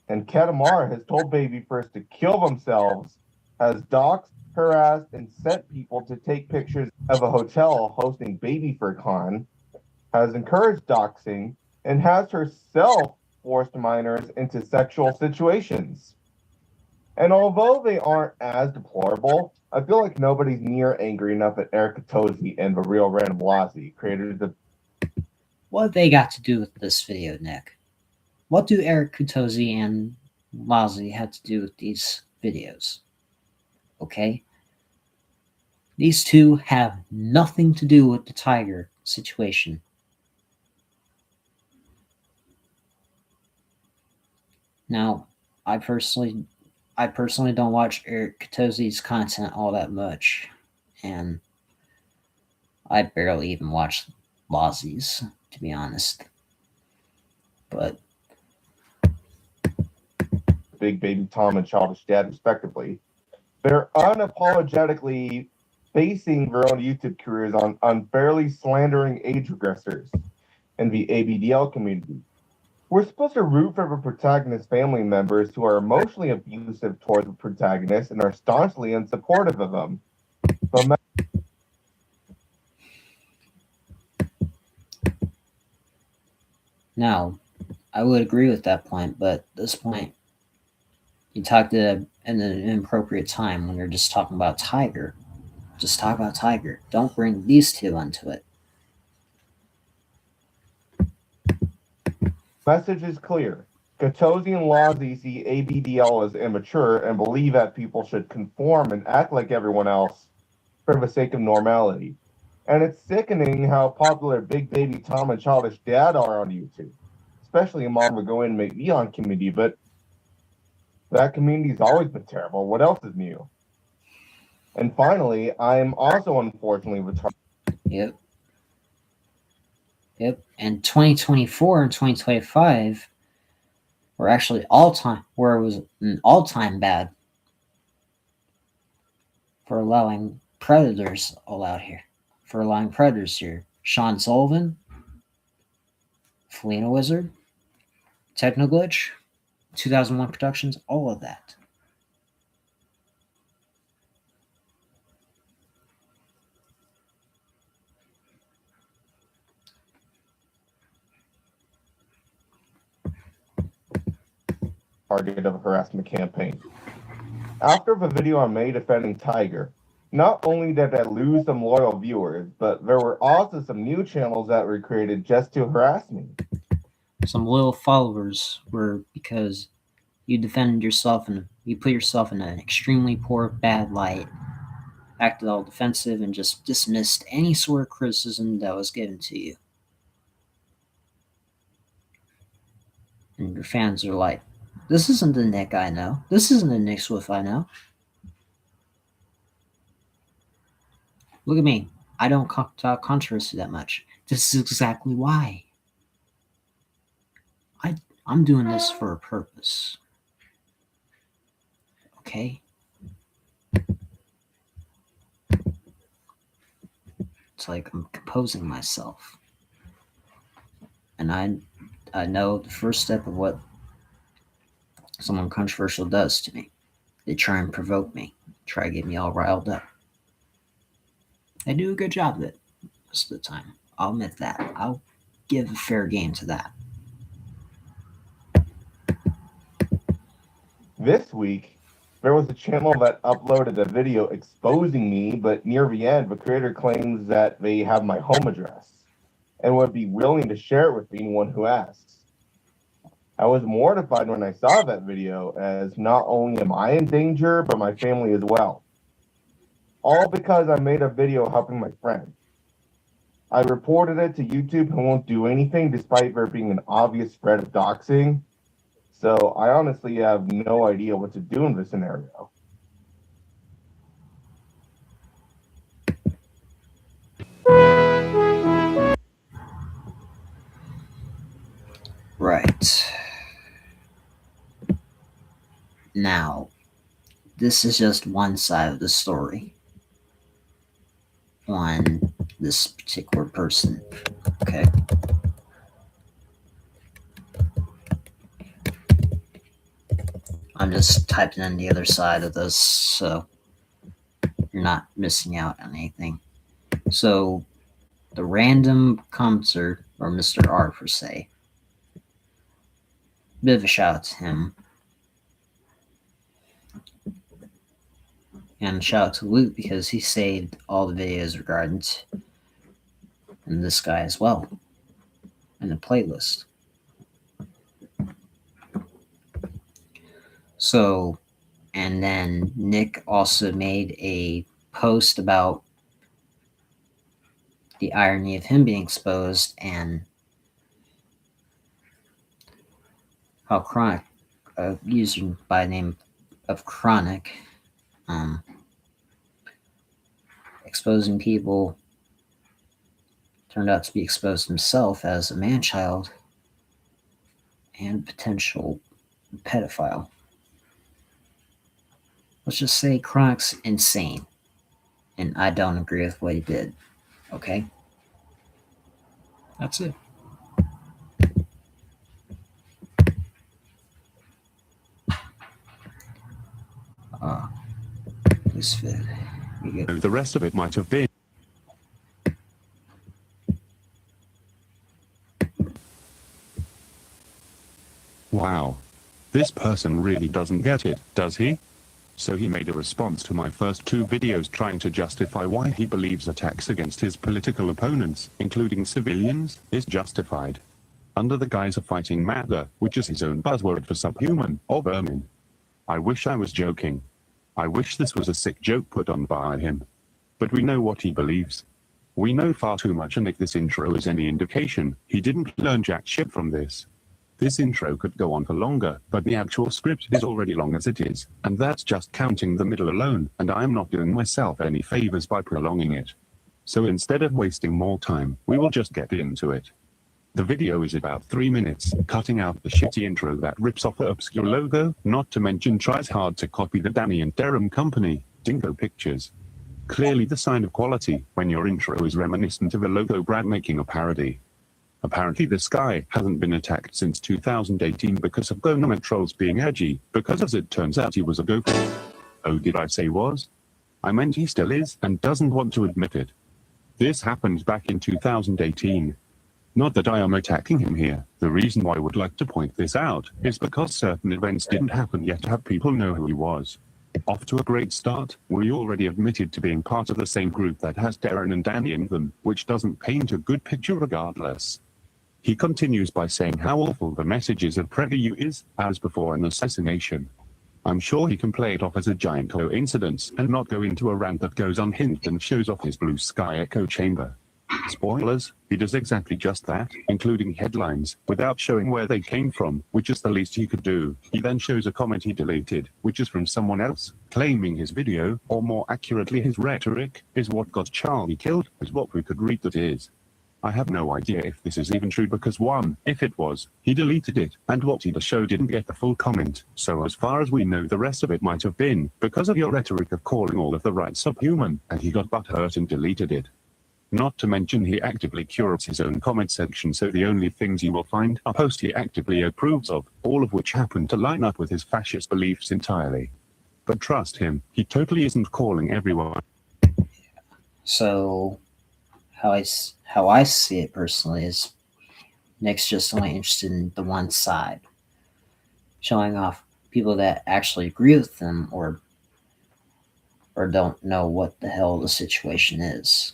And Katamar has told Baby First to kill themselves, has doxed, harassed, and sent people to take pictures of a hotel hosting Baby Fur Con, has encouraged doxing, and has herself forced minors into sexual situations. And although they aren't as deplorable, I feel like nobody's near angry enough at Eric Tozy and the real Random Lassie, creators of. What have they got to do with this video, Nick? What do Eric Kutosi and Lassie have to do with these videos? Okay? These two have nothing to do with the Tiger situation. Now, I personally don't watch Eric Kutosi's content all that much, and I barely even watch Lassie's, to be honest. But Big Baby Tom and Childish Dad, respectively, they're unapologetically basing their own YouTube careers on unfairly slandering age regressors in the ABDL community. We're supposed to root for the protagonist's family members who are emotionally abusive towards the protagonist and are staunchly unsupportive of them. But now, I would agree with that point, but at this point, you talk to and an inappropriate time when you're just talking about Tiger. Just talk about Tiger. Don't bring these two into it. Message is clear. Gatosian Lazi see ABDL as immature and believe that people should conform and act like everyone else for the sake of normality. And it's sickening how popular Big Baby Tom and Childish Dad are on YouTube, especially among the Go In Make Neon community, but that community's always been terrible. What else is new? And finally, I'm also unfortunately retarded. Yep. And 2024 and 2025 were actually where it was an all-time bad for allowing predators here. Sean Sullivan, Felina Wizard, Technoglitch, 2001 Productions, all of that. Target of a harassment campaign. After the video I made defending Tiger, not only did I lose some loyal viewers, but there were also some new channels that were created just to harass me. Some loyal followers were because you defended yourself and you put yourself in an extremely poor, bad light, acted all defensive, and just dismissed any sort of criticism that was given to you. And your fans are like, this isn't the Nick I know. This isn't the NyxWuff I know. Look at me. I don't talk controversy that much. This is exactly why. I'm doing this for a purpose. Okay? It's like I'm composing myself. And I know the first step of what someone controversial does to me. They try and provoke me, try to get me all riled up. They do a good job of it most of the time. I'll admit that. I'll give a fair game to that. This week, there was a channel that uploaded a video exposing me, but near the end, the creator claims that they have my home address and would be willing to share it with anyone who asks. I was mortified when I saw that video, as not only am I in danger, but my family as well. All because I made a video helping my friend. I reported it to YouTube and won't do anything despite there being an obvious threat of doxing. So I honestly have no idea what to do in this scenario. Right. Now, this is just one side of the story on this particular person. Okay. I'm just typing in the other side of this so you're not missing out on anything. So, the random commenter, or Mr. R per se, bit of a shout out to him. And shout out to Luke because he saved all the videos regarding and this guy as well in the playlist. So, and then Nick also made a post about the irony of him being exposed and how Chronic, a user by the name of Chronic, exposing people, turned out to be exposed himself as a man-child and potential pedophile. Let's just say Chronic's insane, and I don't agree with what he did. Okay? That's it. This fit. The rest of it might have been. Wow. This person really doesn't get it, does he? So he made a response to my first 2 videos trying to justify why he believes attacks against his political opponents, including civilians, is justified. Under the guise of fighting MAGA, which is his own buzzword for subhuman, or vermin. I wish I was joking. I wish this was a sick joke put on by him. But we know what he believes. We know far too much, and if this intro is any indication, he didn't learn jack shit from this. This intro could go on for longer, but the actual script is already long as it is, and that's just counting the middle alone, and I am not doing myself any favors by prolonging it. So instead of wasting more time, we will just get into it. The video is about 3 minutes, cutting out the shitty intro that rips off the obscure logo, not to mention tries hard to copy the Danny and Darren Company, Dingo Pictures. Clearly the sign of quality, when your intro is reminiscent of a logo brand making a parody. Apparently this guy hasn't been attacked since 2018 because of government trolls being edgy, because as it turns out he was a gopher. Oh, did I say was? I meant he still is, and doesn't want to admit it. This happened back in 2018. Not that I am attacking him here, the reason why I would like to point this out is because certain events didn't happen yet to have people know who he was. Off to a great start, we already admitted to being part of the same group that has Darren and Danny in them, which doesn't paint a good picture regardless. He continues by saying how awful the messages of PragerU is, as before an assassination. I'm sure he can play it off as a giant coincidence and not go into a rant that goes unhinged and shows off his blue sky echo chamber. Spoilers, he does exactly just that, including headlines, without showing where they came from, which is the least he could do. He then shows a comment he deleted, which is from someone else, claiming his video, or more accurately his rhetoric, is what got Charlie killed, is what we could read that is. I have no idea if this is even true because 1, if it was, he deleted it, and what he does show didn't get the full comment, so as far as we know the rest of it might have been, because of your rhetoric of calling all of the right subhuman, and he got butthurt and deleted it. Not to mention he actively curates his own comment section, so the only things you will find are posts he actively approves of, all of which happen to line up with his fascist beliefs entirely. But trust him, he totally isn't calling everyone. So, how I see it personally is Nick's just only interested in the one side, showing off people that actually agree with them or don't know what the hell the situation is.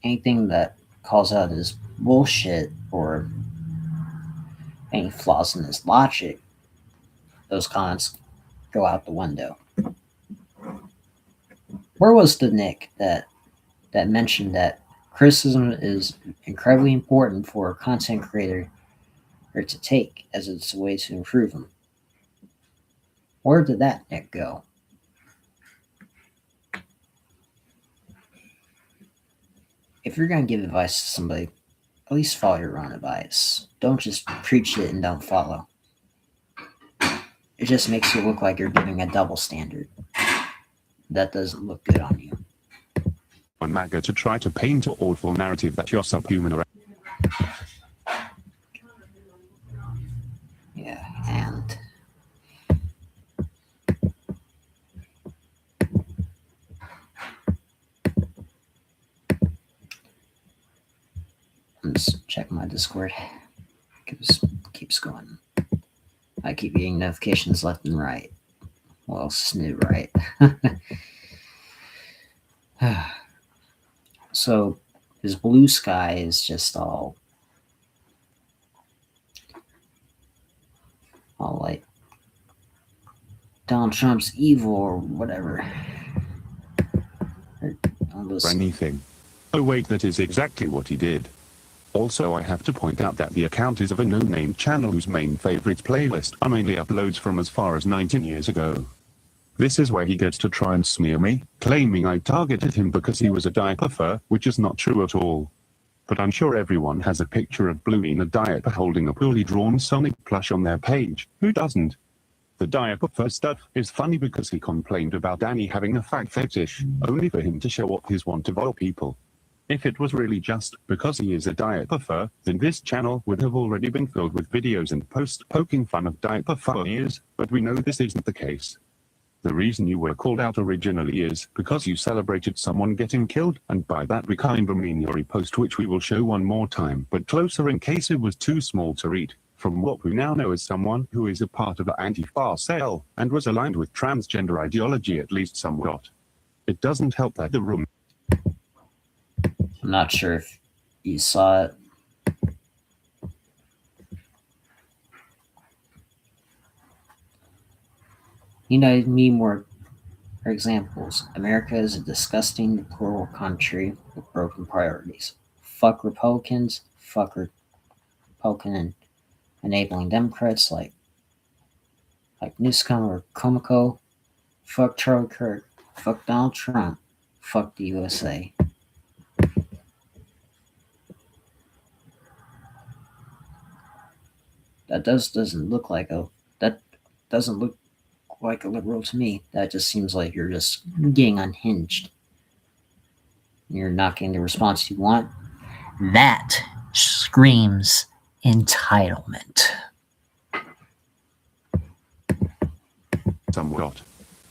Anything that calls out his bullshit or any flaws in his logic, those comments go out the window. Where was the Nick that mentioned that criticism is incredibly important for a content creator to take as it's a way to improve them? Where did that Nick go? If you're going to give advice to somebody, at least follow your own advice. Don't just preach it and don't follow. It just makes you look like you're giving a double standard. That doesn't look good on you. On MAGA to try to paint an awful narrative that you're subhuman or... Yeah, and... I'm just checking my Discord. Keeps going. I keep getting notifications left and right. Well, snoo, right? So his blue sky is just all like Donald Trump's evil or whatever. Or anything. Oh wait, that is exactly what he did. Also, I have to point out that the account is of a no-name channel whose main favorites playlist are mainly uploads from as far as 19 years ago. This is where he gets to try and smear me, claiming I targeted him because he was a diaper fur, which is not true at all. But I'm sure everyone has a picture of Blue in a diaper holding a poorly drawn Sonic plush on their page, who doesn't? The diaper fur stuff is funny because he complained about Danny having a fag fetish, only for him to show off his want of all people. If it was really just because he is a diaper fur, then this channel would have already been filled with videos and posts poking fun of diaper fur ears, but we know this isn't the case. The reason you were called out originally is because you celebrated someone getting killed, and by that we kinda mean your repost, which we will show one more time but closer in case it was too small to read. From what we now know as someone who is a part of the anti-far cell and was aligned with transgender ideology at least somewhat. It doesn't help that the room. I'm not sure if you saw it. You know, need more examples. America is a disgusting, deplorable country with broken priorities. Fuck Republicans. Fuck Republican and enabling Democrats like Newsom or Komiko. Fuck Charlie Kirk. Fuck Donald Trump. Fuck the USA. That doesn't look like a liberal to me. That just seems like you're just getting unhinged. You're not getting the response you want. That screams entitlement. Somewhat.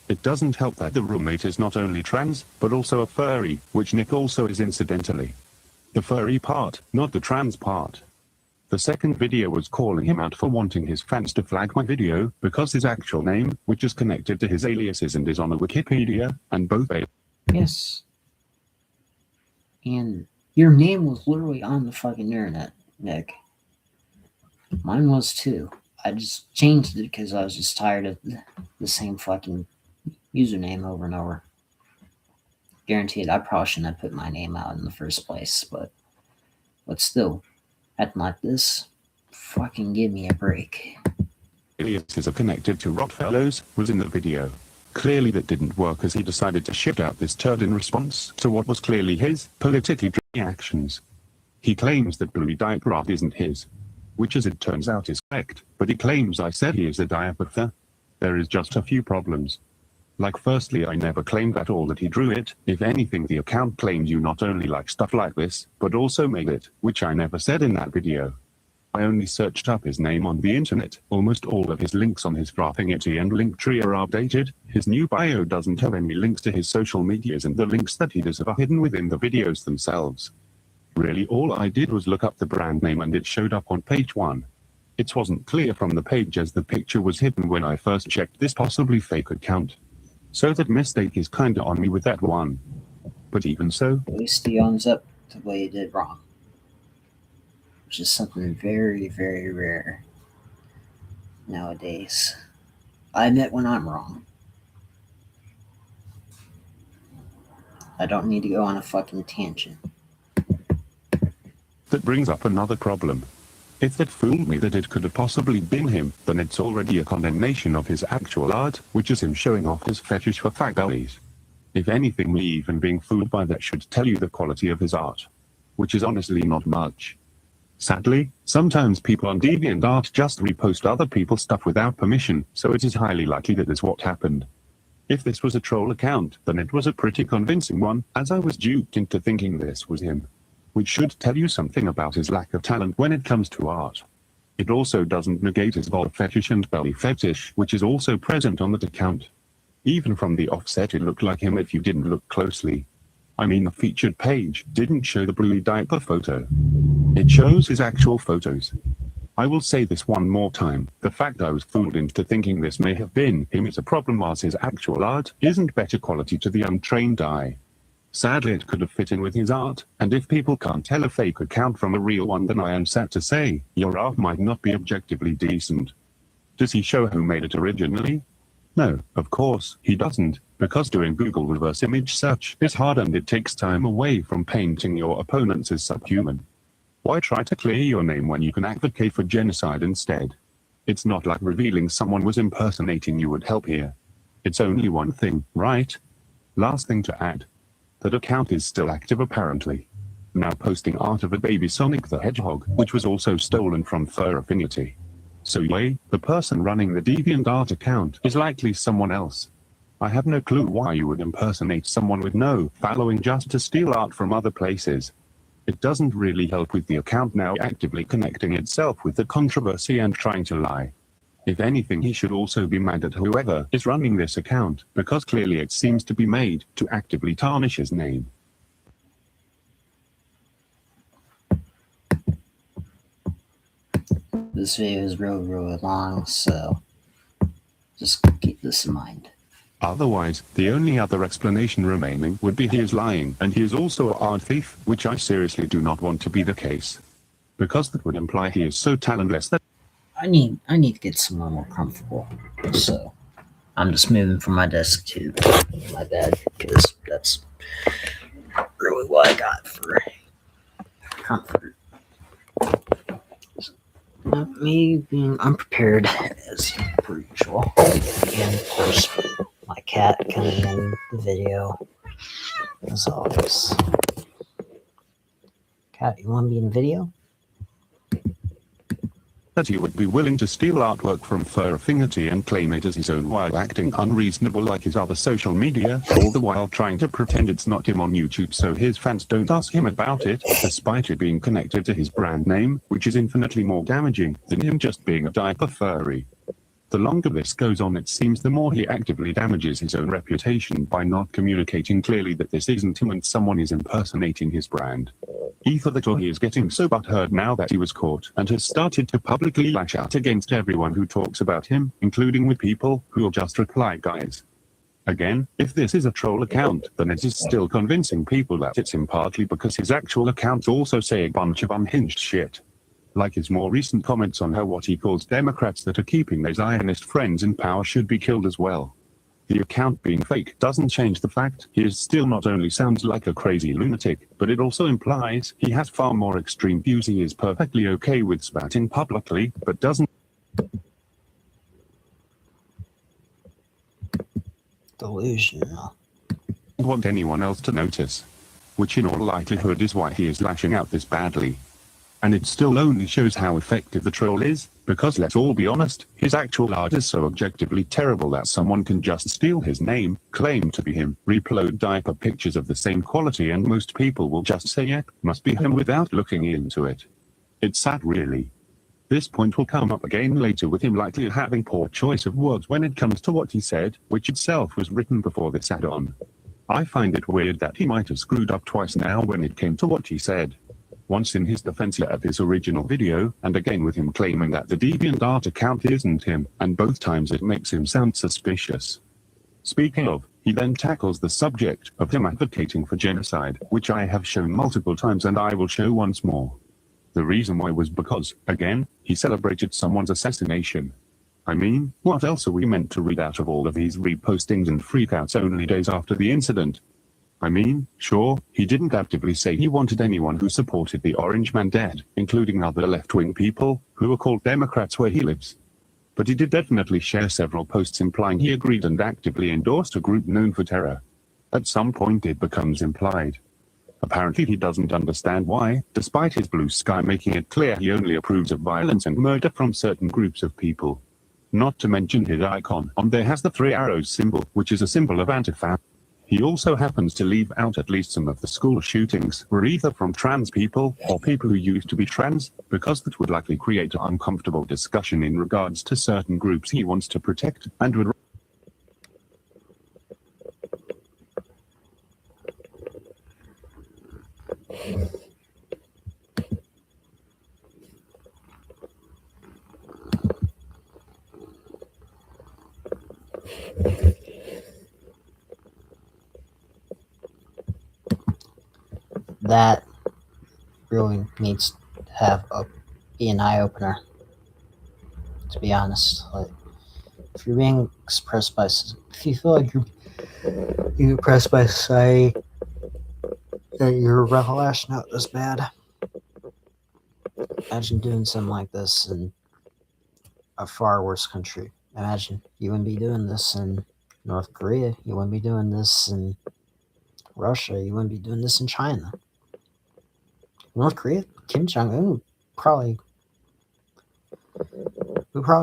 It doesn't help that the roommate is not only trans, but also a furry, which Nick also is incidentally. The furry part, not the trans part. The second video was calling him out for wanting his fans to flag my video because his actual name, which is connected to his aliases and is on a Wikipedia, and both Yes. And your name was literally on the fucking internet, Nick. Mine was too. I just changed it because I was just tired of the same fucking username over and over. Guaranteed, I probably shouldn't have put my name out in the first place, but still, acting like this, fucking give me a break. aliases are connected to Rottfellows was in the video. Clearly that didn't work as he decided to shit out this turd in response to what was clearly his politically driven actions. He claims that blue diaper art isn't his, which as it turns out is correct, but he claims I said he is a diapather. There is just a few problems. Like firstly, I never claimed at all that he drew it. If anything, the account claimed you not only like stuff like this, but also made it, which I never said in that video. I only searched up his name on the internet. Almost all of his links on his Frappingity and Linktree are updated. His new bio doesn't have any links to his social medias, and the links that he does are hidden within the videos themselves. Really, all I did was look up the brand name and it showed up on page 1. It wasn't clear from the page as the picture was hidden when I first checked this possibly fake account. So that mistake is kinda on me with that one. But even so, At least he owns up to what he did wrong. Which is something very, very rare nowadays. I admit when I'm wrong. I don't need to go on a fucking tangent. that brings up another problem. If that fooled me that it could have possibly been him, then it's already a condemnation of his actual art, which is him showing off his fetish for fag bellies. If anything, me even being fooled by that should tell you the quality of his art. Which is honestly not much. Sadly, sometimes people on DeviantArt just repost other people's stuff without permission, so it is highly likely that is what happened. If this was a troll account, then it was a pretty convincing one, as I was duped into thinking this was him. Which should tell you something about his lack of talent when it comes to art. It also doesn't negate his vulva fetish and belly fetish, which is also present on that account. Even from the offset it looked like him if you didn't look closely. I mean, the featured page didn't show the blue diaper photo. It shows his actual photos. I will say this one more time, the fact I was fooled into thinking this may have been him is a problem, as his actual art isn't better quality to the untrained eye. Sadly, it could have fit in with his art, and if people can't tell a fake account from a real one, then I am sad to say, your art might not be objectively decent. Does he show who made it originally? No, of course, he doesn't, because doing Google reverse image search is hard and it takes time away from painting your opponents as subhuman. Why try to clear your name when you can advocate for genocide instead? It's not like revealing someone was impersonating you would help here. It's only one thing, right? Last thing to add. That account is still active apparently. Now posting art of a baby Sonic the Hedgehog, which was also stolen from Fur Affinity. So yay, the person running the DeviantArt account is likely someone else. I have no clue why you would impersonate someone with no following just to steal art from other places. It doesn't really help with the account now actively connecting itself with the controversy and trying to lie. If anything, he should also be mad at whoever is running this account, because clearly it seems to be made to actively tarnish his name. This video is really, really long, so just keep this in mind. Otherwise, the only other explanation remaining would be he is lying, and he is also an art thief, which I seriously do not want to be the case. Because that would imply he is so talentless that I need to get somewhere more comfortable, so I'm just moving from my desk to my bed, because that's really what I got for comfort. Me being unprepared as per usual, and of course my cat coming in the video as always. Cat, you want to be in the video? he would be willing to steal artwork from Furfinity and claim it as his own while acting unreasonable like his other social media, all the while trying to pretend it's not him on YouTube so his fans don't ask him about it, despite it being connected to his brand name, which is infinitely more damaging than him just being a diaper furry. The longer this goes on, it seems the more he actively damages his own reputation by not communicating clearly that this isn't him and someone is impersonating his brand. Either that or he is getting so butthurt now that he was caught and has started to publicly lash out against everyone who talks about him, including with people who'll just reply guys. Again, if this is a troll account, then it is still convincing people that it's him partly because his actual accounts also say a bunch of unhinged shit. Like his more recent comments on how what he calls Democrats that are keeping their Zionist friends in power should be killed as well. The account being fake doesn't change the fact he is still not only sounds like a crazy lunatic, but it also implies he has far more extreme views. He is perfectly okay with spouting publicly, but doesn't Delusional. want anyone else to notice. Which in all likelihood is why he is lashing out this badly. And it still only shows how effective the troll is, because let's all be honest, his actual art is so objectively terrible that someone can just steal his name, claim to be him, reupload diaper pictures of the same quality and most people will just say yeah, must be him without looking into it. It's sad really. This point will come up again later with him likely having poor choice of words when it comes to what he said, which itself was written before this add-on. I find it weird that he might have screwed up twice now when it came to what he said. Once in his defense of his original video, and again with him claiming that the DeviantArt account isn't him, and both times it makes him sound suspicious. Speaking of, he then tackles the subject of him advocating for genocide, which I have shown multiple times and I will show once more. The reason why was because, again, he celebrated someone's assassination. I mean, what else are we meant to read out of all of these repostings and freakouts only days after the incident? I mean, sure, he didn't actively say he wanted anyone who supported the Orange Man dead, including other left-wing people, who are called Democrats where he lives. But he did definitely share several posts implying he agreed and actively endorsed a group known for terror. At some point it becomes implied. Apparently he doesn't understand why, despite his blue sky making it clear he only approves of violence and murder from certain groups of people. Not to mention his icon on there has the 3 arrows symbol, which is a symbol of Antifa. He also happens to leave out at least some of the school shootings were either from trans people or people who used to be trans, because that would likely create an uncomfortable discussion in regards to certain groups he wants to protect, and would That really needs to have be an eye-opener, to be honest. Like, if you're being expressed by, if you feel like you're being oppressed by society, that you're lashing out this bad, imagine doing something like this in a far worse country. Imagine you wouldn't be doing this in North Korea, you wouldn't be doing this in Russia, you wouldn't be doing this in China. North Korea, Kim Jong-un would probably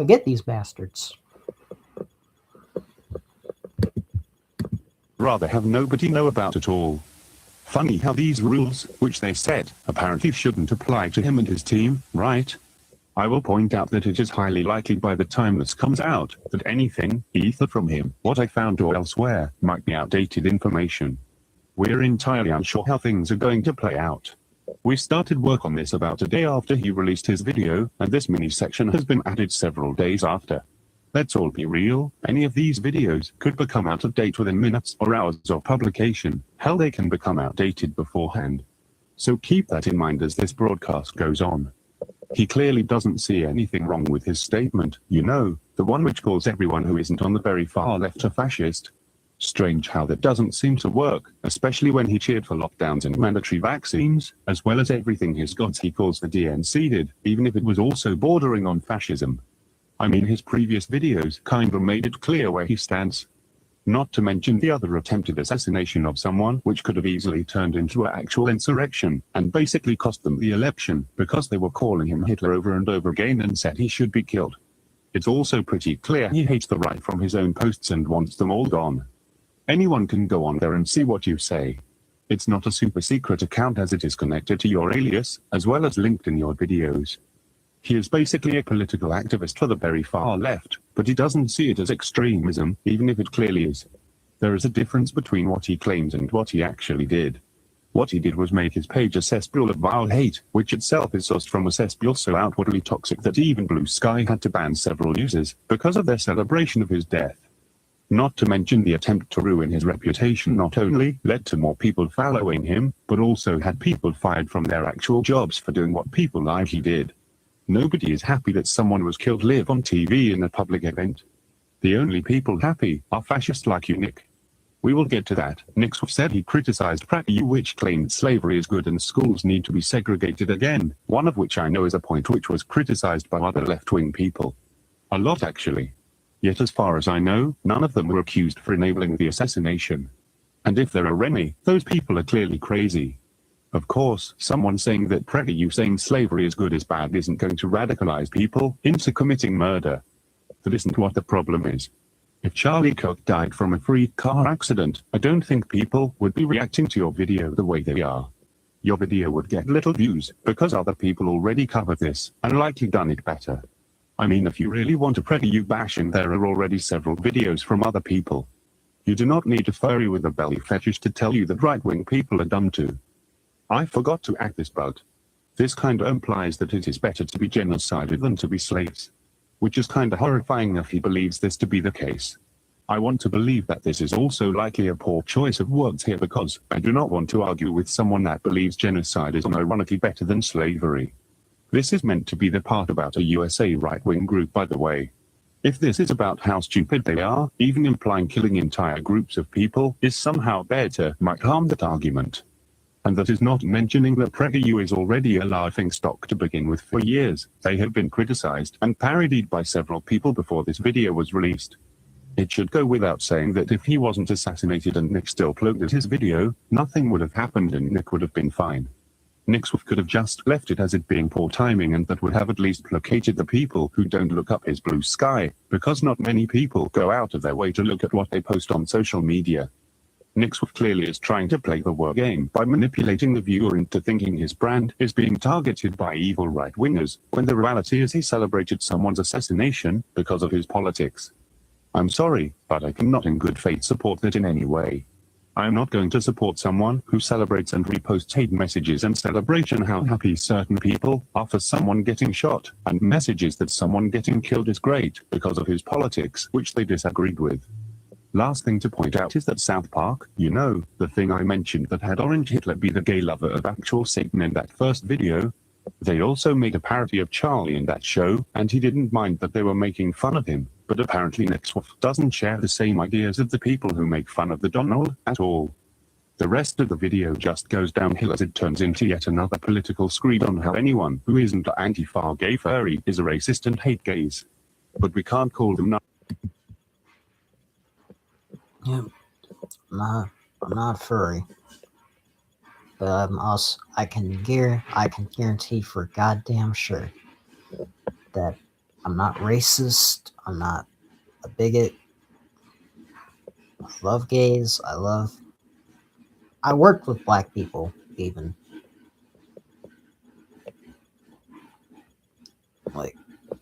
get these bastards. rather have nobody know about at all. Funny how these rules, which they said, apparently shouldn't apply to him and his team, right? I will point out that it is highly likely by the time this comes out, that anything, either from him, what I found or elsewhere, might be outdated information. We're entirely unsure how things are going to play out. We started work on this about a day after he released his video, and this mini section has been added several days after. Let's all be real, any of these videos could become out of date within minutes or hours of publication. Hell, they can become outdated beforehand. So keep that in mind as this broadcast goes on. He clearly doesn't see anything wrong with his statement, you know, the one which calls everyone who isn't on the very far left a fascist. Strange how that doesn't seem to work, especially when he cheered for lockdowns and mandatory vaccines, as well as everything his gods he calls the DNC did, even if it was also bordering on fascism. I mean, his previous videos kinda made it clear where he stands. Not to mention the other attempted assassination of someone, which could have easily turned into an actual insurrection, and basically cost them the election, because they were calling him Hitler over and over again and said he should be killed. It's also pretty clear he hates the right from his own posts and wants them all gone. Anyone can go on there and see what you say. It's not a super secret account as it is connected to your alias, as well as linked in your videos. He is basically a political activist for the very far left, but he doesn't see it as extremism, even if it clearly is. There is a difference between what he claims and what he actually did. What he did was make his page a cesspool of vile hate, which itself is sourced from a cesspool so outwardly toxic that even Blue Sky had to ban several users, because of their celebration of his death. Not to mention the attempt to ruin his reputation not only led to more people following him, but also had people fired from their actual jobs for doing what people like he did. Nobody is happy that someone was killed live on TV in a public event. The only people happy are fascists like you, Nick. We will get to that. NyxWuff said he criticized PragerU, which claimed slavery is good and schools need to be segregated again, one of which I know is a point which was criticized by other left-wing people. A lot, actually. Yet as far as I know, none of them were accused for enabling the assassination. And if there are any, those people are clearly crazy. Of course, someone saying that PragerU saying slavery is good is bad isn't going to radicalize people into committing murder. That isn't what the problem is. If Charlie Kirk died from a freak car accident, I don't think people would be reacting to your video the way they are. Your video would get little views, because other people already covered this, and likely done it better. I mean, if you really want to PragerU bashing, there are already several videos from other people. You do not need a furry with a belly fetish to tell you that right-wing people are dumb too. I forgot to add this, but this kinda implies that it is better to be genocided than to be slaves. Which is kinda horrifying if he believes this to be the case. I want to believe that this is also likely a poor choice of words here because I do not want to argue with someone that believes genocide is unironically better than slavery. This is meant to be the part about a USA right-wing group, by the way. If this is about how stupid they are, even implying killing entire groups of people is somehow better might harm that argument. And that is not mentioning that PragerU is already a laughingstock to begin with. For years, they have been criticized and parodied by several people before this video was released. It should go without saying that if he wasn't assassinated and Nick still uploaded his video, nothing would have happened and Nick would have been fine. NyxWuff could have just left it as it being poor timing, and that would have at least placated the people who don't look up his Blue Sky, because not many people go out of their way to look at what they post on social media. NyxWuff clearly is trying to play the war game by manipulating the viewer into thinking his brand is being targeted by evil right-wingers, when the reality is he celebrated someone's assassination because of his politics. I'm sorry, but I cannot in good faith support that in any way. I am not going to support someone who celebrates and reposts hate messages and celebration how happy certain people are for someone getting shot, and messages that someone getting killed is great because of his politics, which they disagreed with. Last thing to point out is that South Park, you know, the thing I mentioned that had Orange Hitler be the gay lover of actual Satan in that first video, they also made a parody of Charlie in that show, and he didn't mind that they were making fun of him, but apparently NyxWuff doesn't share the same ideas of the people who make fun of the Donald at all. The rest of the video just goes downhill as it turns into yet another political screed on how anyone who isn't an anti-far gay furry is a racist and hate gays. But we can't call them not. Yeah, I'm not furry, but I can guarantee for goddamn sure that I'm not racist. I'm not a bigot. I love gays. I worked with black people even.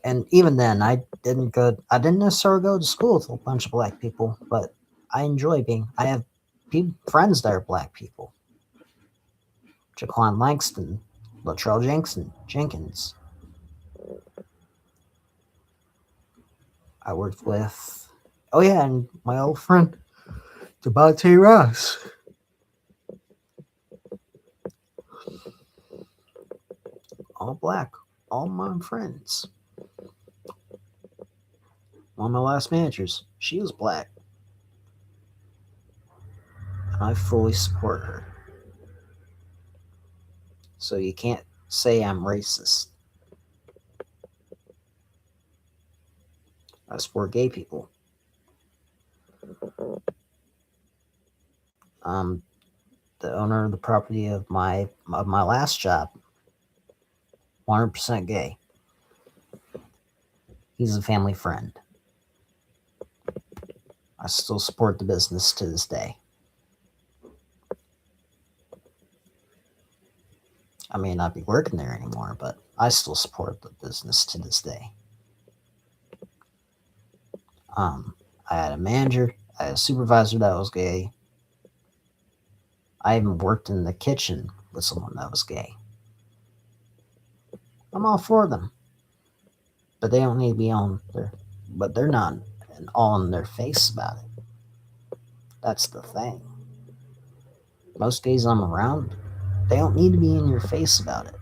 And even then, I didn't necessarily go to school with a bunch of black people, but I have friends that are black people. Jaquan Langston, Latrell Jenkins. I worked with, oh yeah, and my old friend, Devontae Ross. All black, all my friends. One of my last managers, she was black. And I fully support her. So you can't say I'm racist. I support gay people. The owner of the property of my last job, 100% gay. He's a family friend. I still support the business to this day. I may not be working there anymore, but I still support the business to this day. I had a manager, I had a supervisor that was gay. I even worked in the kitchen with someone that was gay. I'm all for them. But they don't need to be on their, but they're not all in their face about it. That's the thing. Most gays I'm around, they don't need to be in your face about it.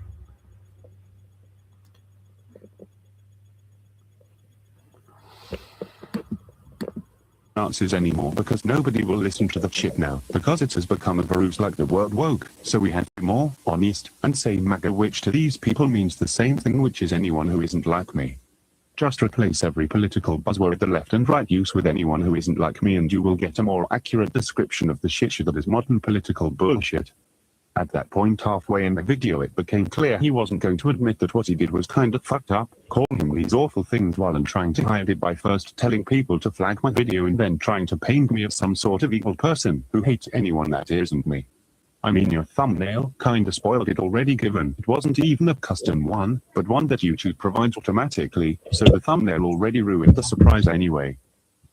Answers anymore because nobody will listen to the shit now because it has become a virus like the word woke, so we have to be more honest and say MAGA, which to these people means the same thing, which is anyone who isn't like me. Just replace every political buzzword the left and right use with anyone who isn't like me and you will get a more accurate description of the shit show that is modern political bullshit. At that point halfway in the video it became clear he wasn't going to admit that what he did was kind of fucked up, calling him these awful things while trying to hide it by first telling people to flag my video and then trying to paint me as some sort of evil person who hates anyone that isn't me. I mean, your thumbnail kinda spoiled it already, given it wasn't even a custom one, but one that YouTube provides automatically, so the thumbnail already ruined the surprise anyway.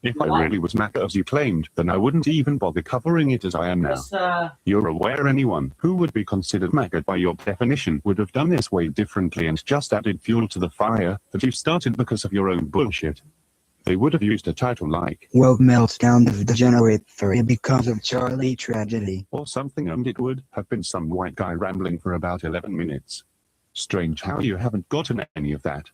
If I really was MAGA as you claimed, then I wouldn't even bother covering it as I am now. You're aware anyone who would be considered MAGA by your definition would have done this way differently and just added fuel to the fire that you started because of your own bullshit. They would have used a title like World Meltdown of Degenerate 3 because of Charlie Tragedy or something, and it would have been some white guy rambling for about 11 minutes. Strange how you haven't gotten any of that.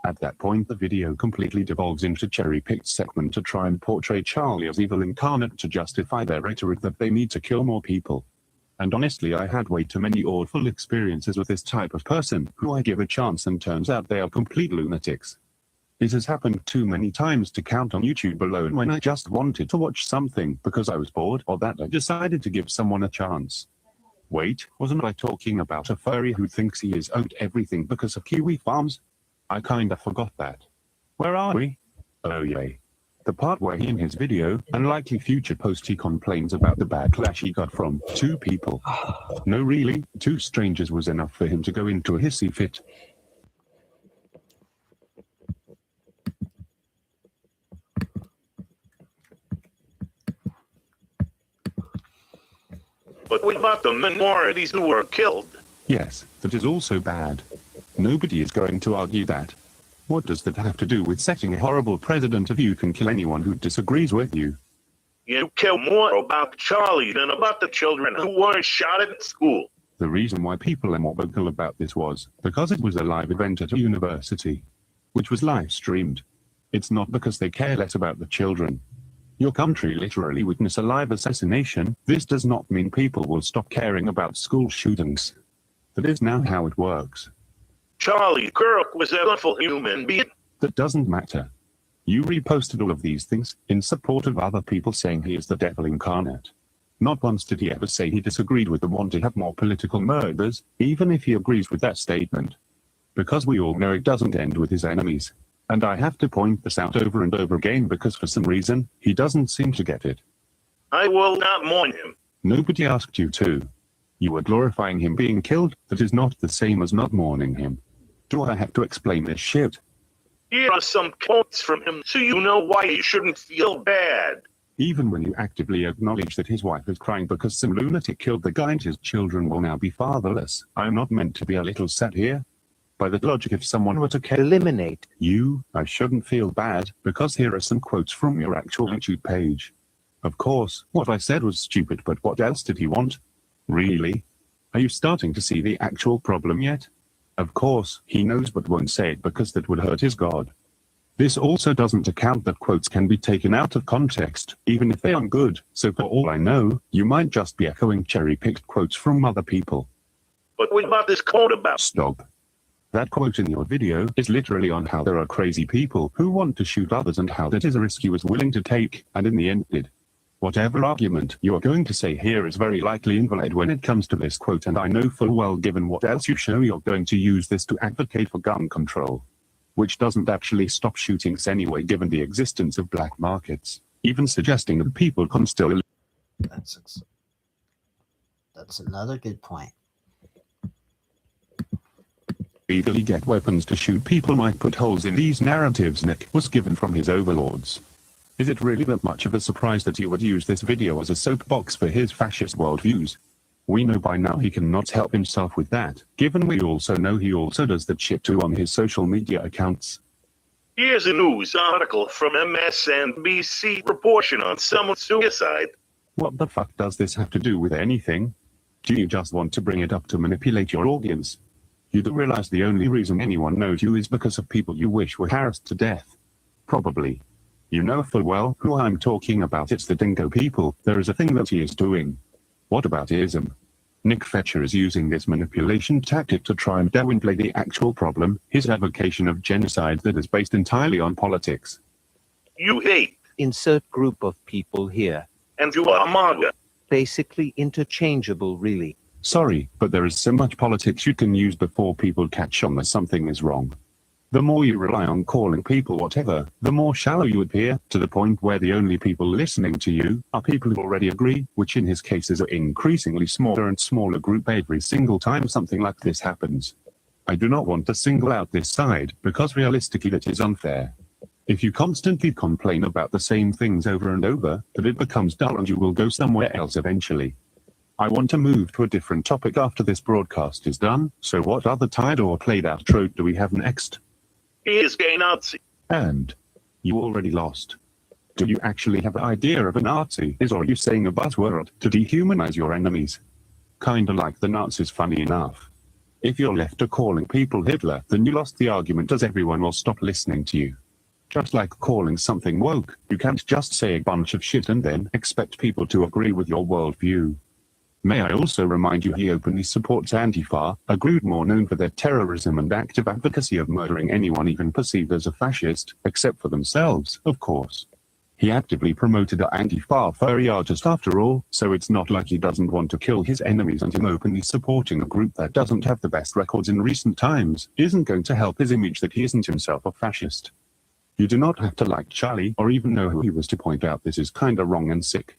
At that point the video completely devolves into cherry-picked segment to try and portray Charlie as evil incarnate to justify their rhetoric that they need to kill more people. And honestly I had way too many awful experiences with this type of person who I give a chance and turns out they are complete lunatics. It has happened too many times to count on YouTube alone when I just wanted to watch something because I was bored or that I decided to give someone a chance. Wait, wasn't I talking about a furry who thinks he is owed everything because of kiwi farms? I kinda forgot that. Where are we? Oh yay. The part where he in his video, and likely future post he complains about the backlash he got from 2 people. No really, 2 strangers was enough for him to go into a hissy fit. But what about the minorities who were killed? Yes, that is also bad. Nobody is going to argue that. What does that have to do with setting a horrible precedent if you can kill anyone who disagrees with you? You care more about Charlie than about the children who were shot at school. The reason why people are more vocal about this was because it was a live event at a university, which was live streamed. It's not because they care less about the children. Your country literally witnessed a live assassination. This does not mean people will stop caring about school shootings. That is now how it works. Charlie Kirk was an awful human being. That doesn't matter. You reposted all of these things in support of other people saying he is the devil incarnate. Not once did he ever say he disagreed with the want to have more political murders, even if he agrees with that statement. Because we all know it doesn't end with his enemies. And I have to point this out over and over again because for some reason, he doesn't seem to get it. I will not mourn him. Nobody asked you to. You were glorifying him being killed. That is not the same as not mourning him. Do I have to explain this shit? Here are some quotes from him so you know why you shouldn't feel bad. Even when you actively acknowledge that his wife is crying because some lunatic killed the guy and his children will now be fatherless. I am not meant to be a little sad here. By that logic, if someone were to eliminate you, I shouldn't feel bad, because here are some quotes from your actual YouTube page. Of course, what I said was stupid, but what else did he want? Really? Are you starting to see the actual problem yet? Of course, he knows but won't say it because that would hurt his God. This also doesn't account that quotes can be taken out of context, even if they aren't good, so for all I know, you might just be echoing cherry-picked quotes from other people. But what about this quote about? Stop. That quote in your video is literally on how there are crazy people who want to shoot others and how that is a risk you was willing to take, and in the end did. Whatever argument you are going to say here is very likely invalid when it comes to this quote, and I know full well given what else you show you're going to use this to advocate for gun control. Which doesn't actually stop shootings anyway given the existence of black markets, even suggesting that people can still... That's another good point. ...legally get weapons to shoot people might put holes in these narratives Nick was given from his overlords. Is it really that much of a surprise that you would use this video as a soapbox for his fascist worldviews? We know by now he cannot help himself with that, given we also know he also does that shit too on his social media accounts. Here's a news article from MSNBC reporting on someone's suicide. What the fuck does this have to do with anything? Do you just want to bring it up to manipulate your audience? You do realize the only reason anyone knows you is because of people you wish were harassed to death. Probably. You know full well who I'm talking about. It's the dingo people. There is a thing that he is doing. What about ism? Nick Fischer is using this manipulation tactic to try and downplay the actual problem, his avocation of genocide that is based entirely on politics. You hate. Insert group of people here. And you are MAGA. Basically interchangeable, really. Sorry, but there is so much politics you can use before people catch on that something is wrong. The more you rely on calling people whatever, the more shallow you appear, to the point where the only people listening to you are people who already agree, which in his case is an increasingly smaller and smaller group every single time something like this happens. I do not want to single out this side, because realistically that is unfair. If you constantly complain about the same things over and over, that it becomes dull and you will go somewhere else eventually. I want to move to a different topic after this broadcast is done, so what other tied or played out trope do we have next? He is gay Nazi. And you already lost. Do you actually have an idea of a Nazi is, or are you saying a buzzword to dehumanize your enemies? Kinda like the Nazis, funny enough. If you're left to calling people Hitler, then you lost the argument as everyone will stop listening to you. Just like calling something woke, you can't just say a bunch of shit and then expect people to agree with your worldview. May I also remind you he openly supports Antifa, a group more known for their terrorism and active advocacy of murdering anyone even perceived as a fascist, except for themselves, of course. He actively promoted the Antifa furry artist after all, so it's not like he doesn't want to kill his enemies, and him openly supporting a group that doesn't have the best records in recent times isn't going to help his image that he isn't himself a fascist. You do not have to like Charlie or even know who he was to point out this is kinda wrong and sick.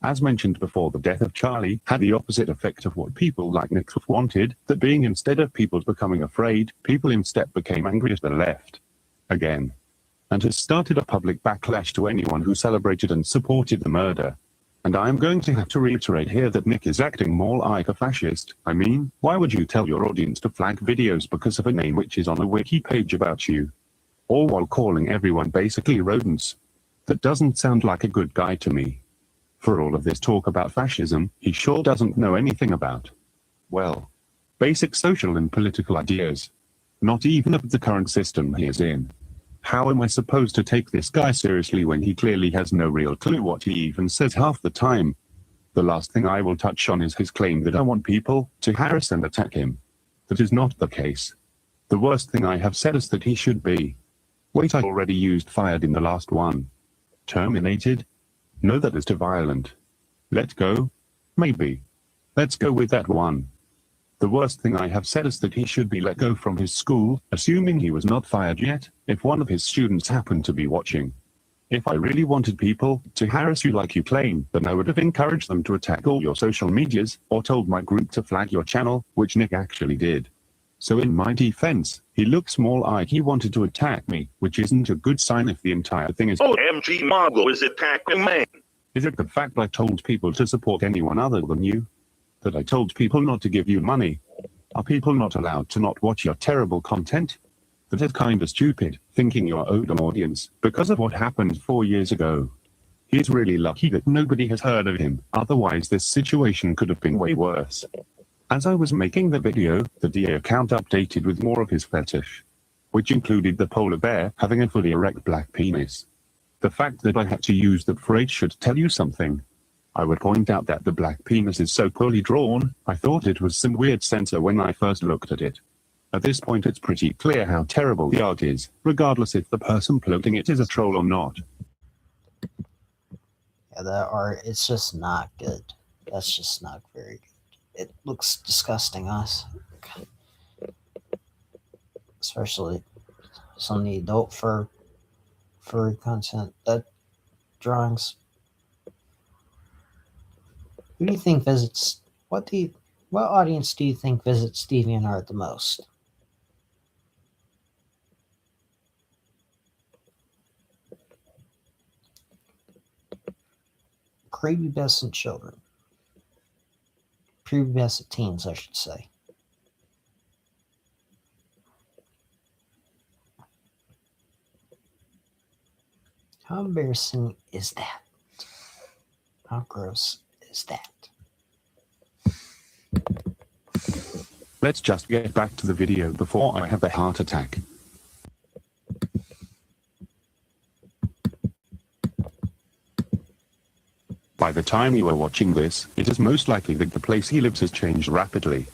As mentioned before, the death of Charlie had the opposite effect of what people like NyxWuff wanted, that being instead of people becoming afraid, people instead became angry at the left. Again. And has started a public backlash to anyone who celebrated and supported the murder. And I am going to have to reiterate here that Nick is acting more like a fascist. I mean, why would you tell your audience to flag videos because of a name which is on a wiki page about you? All while calling everyone basically rodents. That doesn't sound like a good guy to me. For all of this talk about fascism, he sure doesn't know anything about, well, basic social and political ideas. Not even of the current system he is in. How am I supposed to take this guy seriously when he clearly has no real clue what he even says half the time? The last thing I will touch on is his claim that I want people to harass and attack him. That is not the case. The worst thing I have said is that he should be. Wait, I already used fired in the last one. Terminated? No, that is too violent. Let go? Maybe. Let's go with that one. The worst thing I have said is that he should be let go from his school, assuming he was not fired yet, if one of his students happened to be watching. If I really wanted people to harass you like you claim, then I would have encouraged them to attack all your social medias, or told my group to flag your channel, which Nick actually did. So in my defense, he looks more like he wanted to attack me, which isn't a good sign if the entire thing is OMG Margo is attacking man. Is it the fact I told people to support anyone other than you? That I told people not to give you money? Are people not allowed to not watch your terrible content? That is kinda stupid, thinking you're owed an audience because of what happened 4 years ago. He's really lucky that nobody has heard of him, otherwise this situation could have been way worse. As I was making the video, the DA account updated with more of his fetish, which included the polar bear having a fully erect black penis. The fact that I had to use that phrase should tell you something. I would point out that the black penis is so poorly drawn, I thought it was some weird censor when I first looked at it. At this point it's pretty clear how terrible the art is, regardless if the person uploading it is a troll or not. Yeah, that art, it's just not good. That's just not very good. It looks disgusting, us. Especially some of the adult furry content. That drawings. Who do you think visits? What audience do you think visits DeviantArt the most? Prepubescent children. Prepubescent teens, I should say. How embarrassing is that? How gross is that? Let's just get back to the video before I have a heart attack. By the time you are watching this, it is most likely that the place he lives has changed rapidly.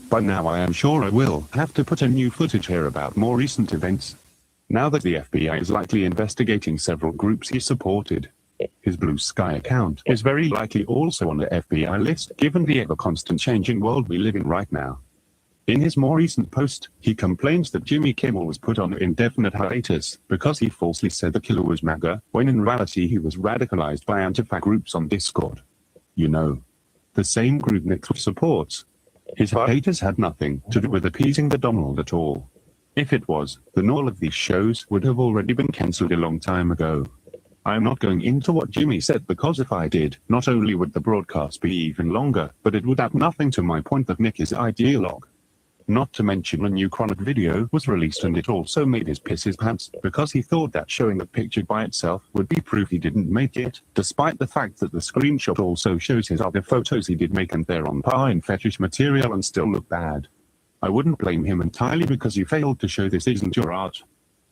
By now I am sure I will have to put a new footage here about more recent events. Now that the FBI is likely investigating several groups he supported, his Blue Sky account is very likely also on the FBI list given the ever-constant changing world we live in right now. In his more recent post, he complains that Jimmy Kimmel was put on indefinite hiatus because he falsely said the killer was MAGA, when in reality he was radicalized by Antifa groups on Discord. You know, the same group NyxWuff supports. His hiatus had nothing to do with appeasing the Donald at all. If it was, then all of these shows would have already been cancelled a long time ago. I am not going into what Jimmy said because if I did, not only would the broadcast be even longer, but it would add nothing to my point that Nick is ideologue. Not to mention a new Chronic video was released and it also made his piss his pants because he thought that showing the picture by itself would be proof he didn't make it, despite the fact that the screenshot also shows his other photos he did make and they're on par in fetish material and still look bad. I wouldn't blame him entirely because you failed to show this isn't your art.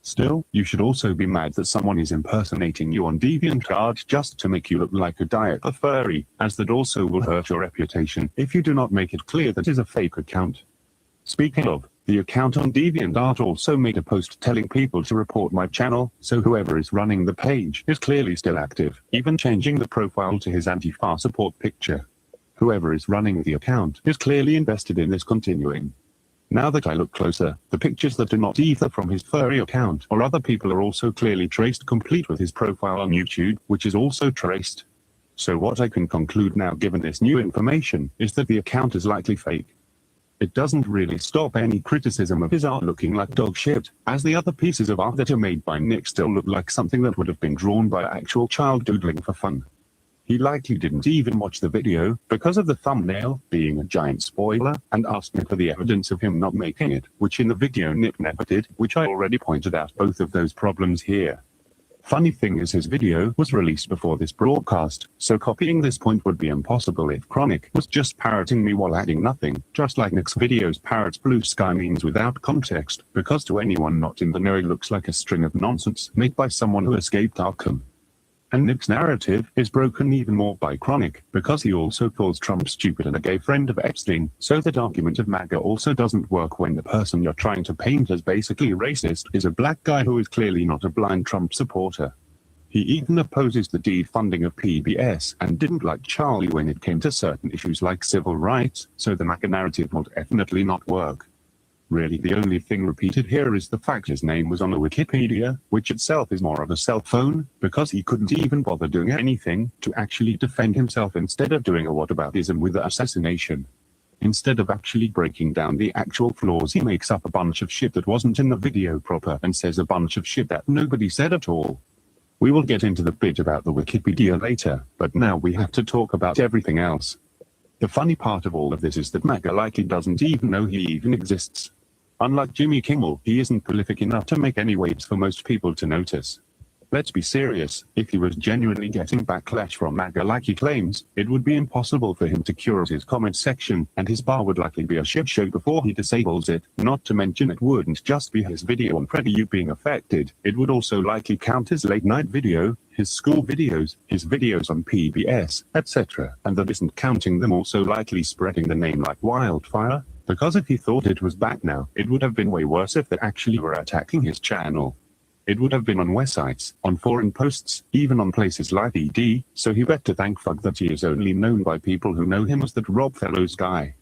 Still, you should also be mad that someone is impersonating you on DeviantArt just to make you look like a diaper furry, as that also will hurt your reputation if you do not make it clear that is a fake account. Speaking of, the account on DeviantArt also made a post telling people to report my channel, so whoever is running the page is clearly still active, even changing the profile to his Antifa support picture. Whoever is running the account is clearly invested in this continuing. Now that I look closer, the pictures that are not either from his furry account or other people are also clearly traced, complete with his profile on YouTube, which is also traced. So what I can conclude now given this new information is that the account is likely fake. It doesn't really stop any criticism of his art looking like dog shit, as the other pieces of art that are made by Nick still look like something that would have been drawn by actual child doodling for fun. He likely didn't even watch the video because of the thumbnail being a giant spoiler and asked me for the evidence of him not making it, which in the video Nick never did, which I already pointed out both of those problems here. Funny thing is his video was released before this broadcast, so copying this point would be impossible if Chronic was just parroting me while adding nothing, just like Nick's videos parrots Blue Sky means without context, because to anyone not in the know it looks like a string of nonsense made by someone who escaped Arkham. And Nick's narrative is broken even more by Chronic, because he also calls Trump stupid and a gay friend of Epstein, so that argument of MAGA also doesn't work when the person you're trying to paint as basically racist is a black guy who is clearly not a blind Trump supporter. He even opposes the defunding of PBS and didn't like Charlie when it came to certain issues like civil rights, so the MAGA narrative will definitely not work. Really, the only thing repeated here is the fact his name was on a Wikipedia, which itself is more of a cell phone, because he couldn't even bother doing anything to actually defend himself instead of doing a whataboutism with the assassination. Instead of actually breaking down the actual flaws, he makes up a bunch of shit that wasn't in the video proper and says a bunch of shit that nobody said at all. We will get into the bit about the Wikipedia later, but now we have to talk about everything else. The funny part of all of this is that MAGA likely doesn't even know he even exists. Unlike Jimmy Kimmel, he isn't prolific enough to make any waves for most people to notice. Let's be serious, if he was genuinely getting backlash from MAGA like he claims, it would be impossible for him to curate his comment section, and his bar would likely be a shit show before he disables it, not to mention it wouldn't just be his video on PragerU being affected, it would also likely count his late night video, his school videos, his videos on PBS, etc., and that isn't counting them also likely spreading the name like wildfire, because if he thought it was back now, it would have been way worse if they actually were attacking his channel. It would have been on websites, on forum posts, even on places like ED, so he better thank fuck that he is only known by people who know him as that Rob Fellows guy.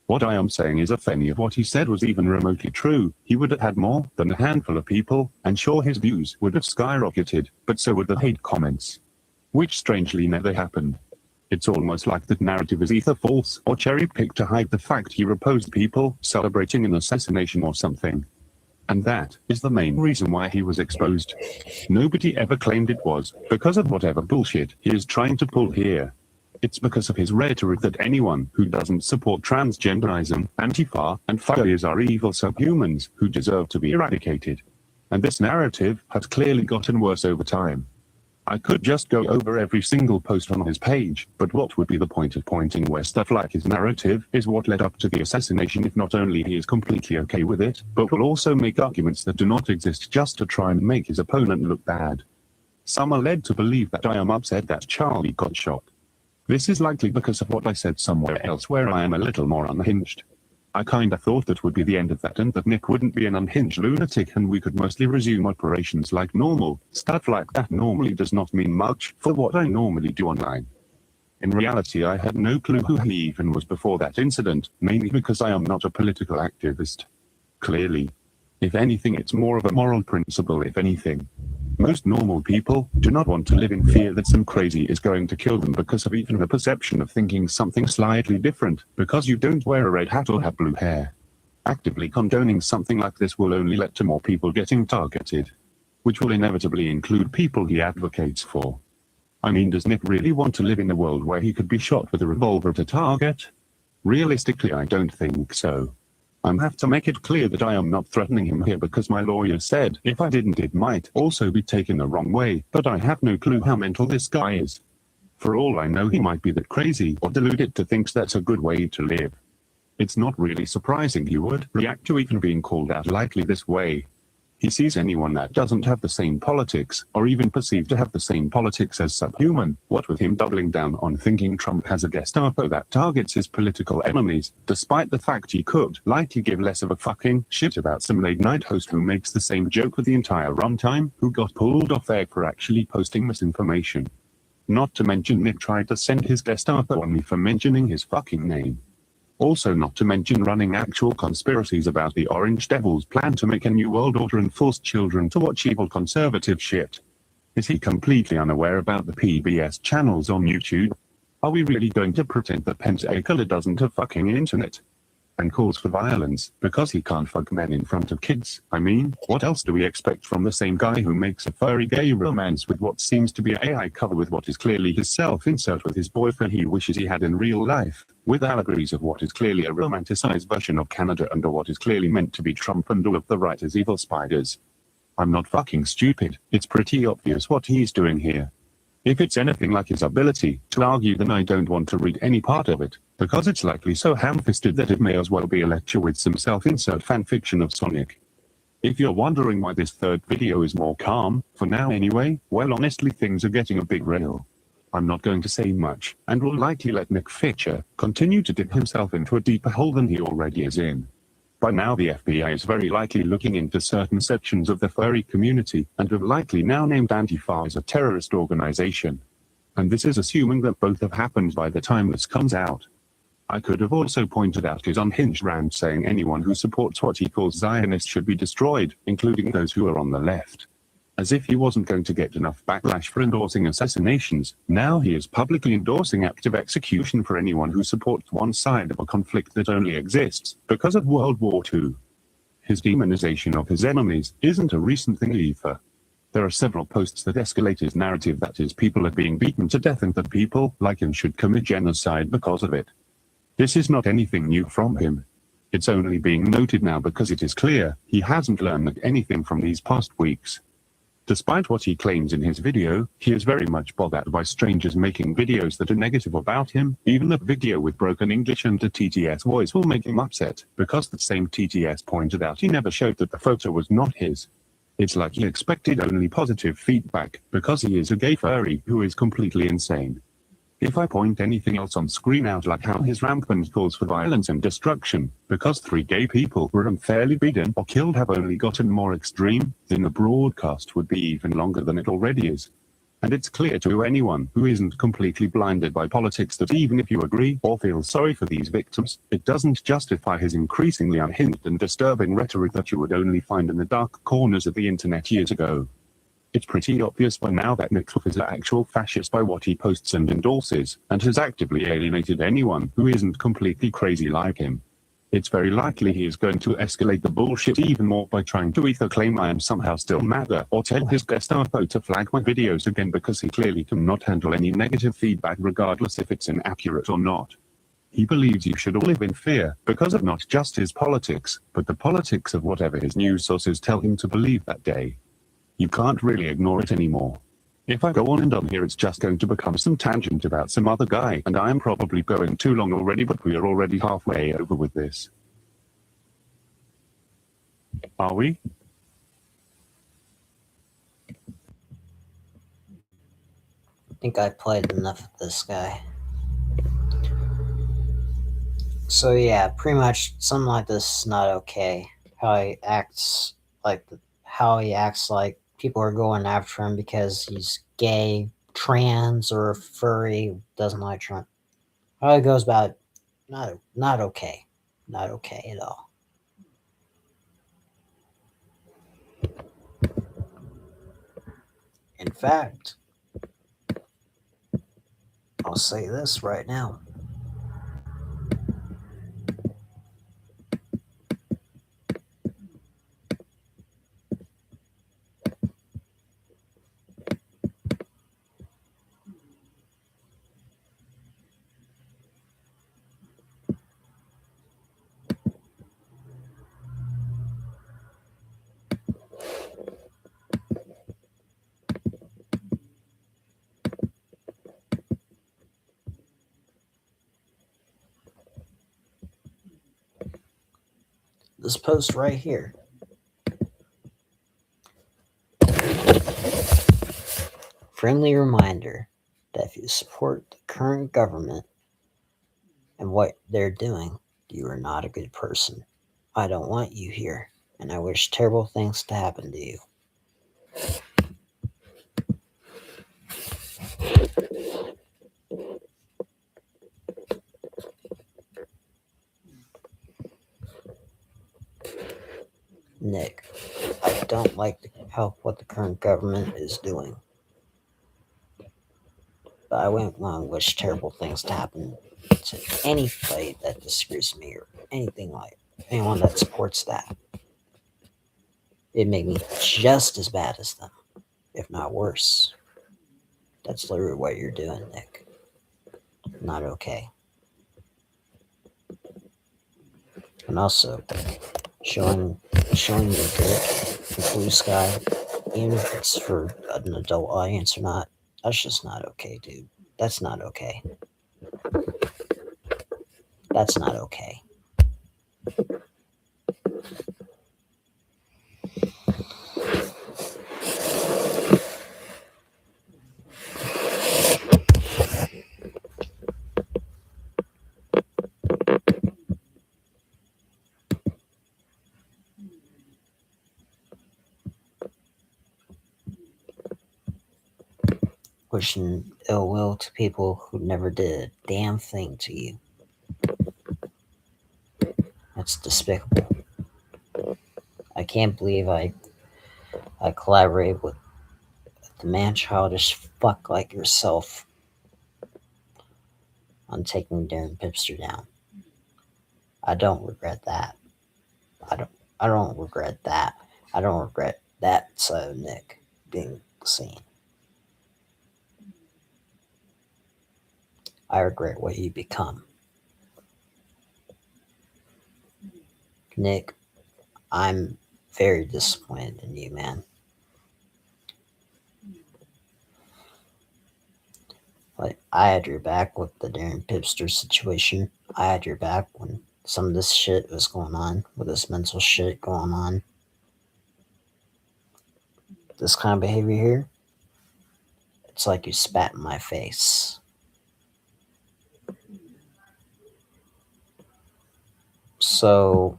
What I am saying is if any of what he said was even remotely true, he would have had more than a handful of people, and sure his views would have skyrocketed, but so would the hate comments. Which strangely never happened. It's almost like that narrative is either false or cherry-picked to hide the fact he reposed people celebrating an assassination or something. And that is the main reason why he was exposed. Nobody ever claimed it was because of whatever bullshit he is trying to pull here. It's because of his rhetoric that anyone who doesn't support transgenderism, Antifa, and furries are evil subhumans who deserve to be eradicated. And this narrative has clearly gotten worse over time. I could just go over every single post on his page, but what would be the point of pointing where stuff like his narrative is what led up to the assassination if not only he is completely okay with it, but will also make arguments that do not exist just to try and make his opponent look bad. Some are led to believe that I am upset that Charlie got shot. This is likely because of what I said somewhere else where I am a little more unhinged. I kinda thought that would be the end of that and that Nick wouldn't be an unhinged lunatic and we could mostly resume operations like normal. Stuff like that normally does not mean much for what I normally do online. In reality I had no clue who he even was before that incident, mainly because I am not a political activist. Clearly. If anything it's more of a moral principle if anything. Most normal people do not want to live in fear that some crazy is going to kill them because of even the perception of thinking something slightly different, because you don't wear a red hat or have blue hair. Actively condoning something like this will only lead to more people getting targeted, which will inevitably include people he advocates for. I mean, does Nick really want to live in a world where he could be shot with a revolver to target? Realistically, I don't think so. I have to make it clear that I am not threatening him here because my lawyer said if I didn't it might also be taken the wrong way, but I have no clue how mental this guy is. For all I know he might be that crazy or deluded to think that's a good way to live. It's not really surprising he would react to even being called out lightly this way. He sees anyone that doesn't have the same politics, or even perceived to have the same politics as subhuman, what with him doubling down on thinking Trump has a Gestapo that targets his political enemies, despite the fact he could likely give less of a fucking shit about some late night host who makes the same joke with the entire runtime, who got pulled off air for actually posting misinformation. Not to mention Nick tried to send his Gestapo on me for mentioning his fucking name. Also not to mention running actual conspiracies about the Orange Devil's plan to make a new world order and force children to watch evil conservative shit. Is he completely unaware about the PBS channels on YouTube? Are we really going to pretend that Pentacle doesn't have fucking internet? And calls for violence, because he can't fuck men in front of kids? I mean, what else do we expect from the same guy who makes a furry gay romance with what seems to be an AI cover with what is clearly his self-insert with his boyfriend he wishes he had in real life, with allegories of what is clearly a romanticized version of Canada under what is clearly meant to be Trump and all of the right as evil spiders? I'm not fucking stupid, it's pretty obvious what he's doing here. If it's anything like his ability to argue, then I don't want to read any part of it, because it's likely so ham-fisted that it may as well be a lecture with some self-insert fanfiction of Sonic. If you're wondering why this third video is more calm, for now anyway, well honestly things are getting a bit real. I'm not going to say much, and will likely let Nick Fischer continue to dip himself into a deeper hole than he already is in. By now the FBI is very likely looking into certain sections of the furry community, and have likely now named Antifa as a terrorist organization. And this is assuming that both have happened by the time this comes out. I could have also pointed out his unhinged rant saying anyone who supports what he calls Zionists should be destroyed, including those who are on the left. As if he wasn't going to get enough backlash for endorsing assassinations, now he is publicly endorsing active execution for anyone who supports one side of a conflict that only exists because of World War II. His demonization of his enemies isn't a recent thing either. There are several posts that escalate his narrative that his people are being beaten to death and that people like him should commit genocide because of it. This is not anything new from him. It's only being noted now because it is clear he hasn't learned anything from these past weeks. Despite what he claims in his video, he is very much bothered by strangers making videos that are negative about him. Even a video with broken English and a TTS voice will make him upset, because the same TTS pointed out he never showed that the photo was not his. It's like he expected only positive feedback, because he is a gay furry who is completely insane. If I point anything else on screen out like how his rampant calls for violence and destruction, because 3 gay people were unfairly beaten or killed have only gotten more extreme, then the broadcast would be even longer than it already is. And it's clear to anyone who isn't completely blinded by politics that even if you agree or feel sorry for these victims, it doesn't justify his increasingly unhinged and disturbing rhetoric that you would only find in the dark corners of the internet years ago. It's pretty obvious by now that NyxWuff is an actual fascist by what he posts and endorses, and has actively alienated anyone who isn't completely crazy like him. It's very likely he is going to escalate the bullshit even more by trying to either claim I am somehow still MAGA, or tell his guest info to flag my videos again because he clearly cannot handle any negative feedback regardless if it's inaccurate or not. He believes you should all live in fear, because of not just his politics, but the politics of whatever his news sources tell him to believe that day. You can't really ignore it anymore. If I go on and on here, it's just going to become some tangent about some other guy, and I am probably going too long already, but we are already halfway over with this. Are we? I think I played enough of this guy. So yeah, pretty much something like this is not okay. How he acts like people are going after him because he's gay, trans, or furry, doesn't like Trump. How he goes about it, not okay. Not okay at all. In fact, I'll say this right now. This post right here. Friendly reminder that if you support the current government and what they're doing, you are not a good person. I don't want you here, and I wish terrible things to happen to you. Nick, I don't like what the current government is doing. But I wouldn't want to wish terrible things to happen to anybody that disagrees with me or anyone that supports that. It'd make me just as bad as them, if not worse. That's literally what you're doing, Nick. Not okay. And also, showing your dick in blue sky, even if it's for an adult audience or not, that's just not okay, dude. That's not okay. That's not okay. Wishing ill will to people who never did a damn thing to you. That's despicable. I can't believe I collaborated with the man childish fuck like yourself on taking Darren Pipster down. I don't regret that. I don't regret that. I don't regret that side of Nick. being seen. I regret what you become. Nick, I'm very disappointed in you, man. Like, I had your back with the Darren Pipster situation. I had your back when some of this shit was going on, with this mental shit going on. This kind of behavior here, it's like you spat in my face. So,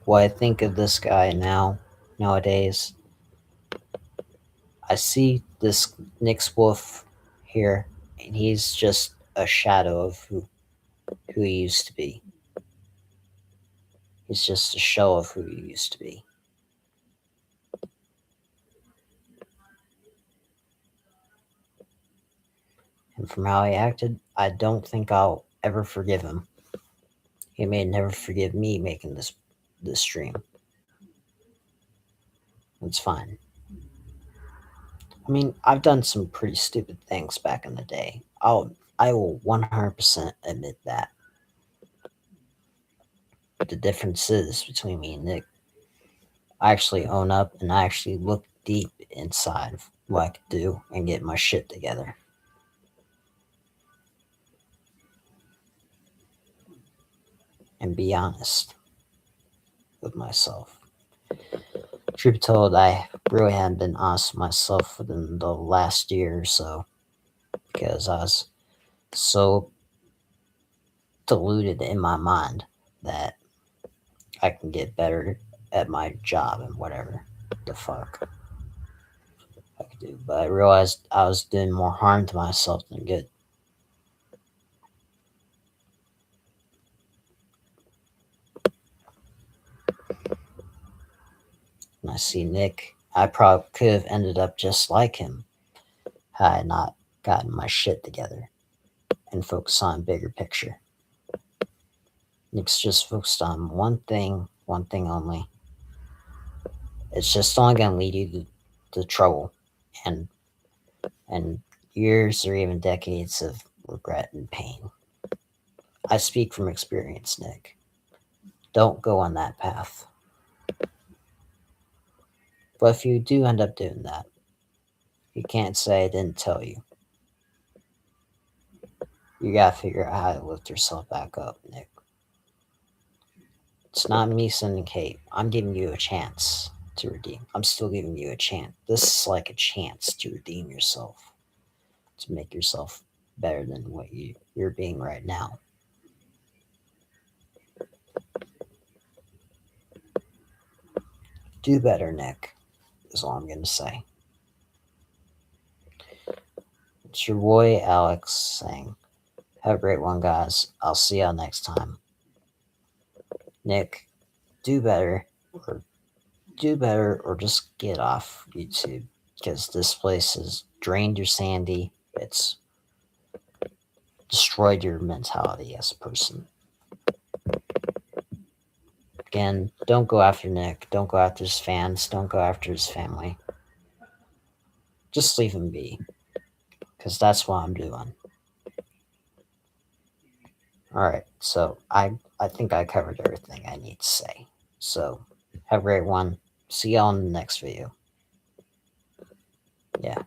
what I think of this guy nowadays, I see this NyxWuff here, and he's just a shadow of who he used to be. He's just a shell of who he used to be. And from how he acted, I don't think I'll ever forgive him. He may never forgive me making this stream. It's fine. I mean, I've done some pretty stupid things back in the day. I will 100% admit that. But the difference is between me and Nick, I actually own up and I actually look deep inside of what I could do and get my shit together. And be honest with myself. Truth be told, I really haven't been honest with myself within the last year or so, because I was so deluded in my mind that I can get better at my job and whatever the fuck I could do. But I realized I was doing more harm to myself than good. And I see Nick, I probably could have ended up just like him had I not gotten my shit together and focused on a bigger picture. Nick's just focused on one thing only. It's just only going to lead you to trouble and years or even decades of regret and pain. I speak from experience, Nick. Don't go on that path. But if you do end up doing that, you can't say I didn't tell you. You gotta figure out how to lift yourself back up, Nick. It's not me sending hate. I'm giving you a chance to redeem. I'm still giving you a chance. This is like a chance to redeem yourself, to make yourself better than what you're being right now. Do better, Nick, is all I'm going to say. It's your boy, Alex, saying, have a great one, guys. I'll see y'all next time. Nick, do better, or just get off YouTube, because this place has drained your sanity. It's destroyed your mentality as a person. Again, don't go after Nick. Don't go after his fans. Don't go after his family. Just leave him be, because that's what I'm doing. Alright, so I think I covered everything I need to say. So, have a great one. See y'all in the next video. Yeah.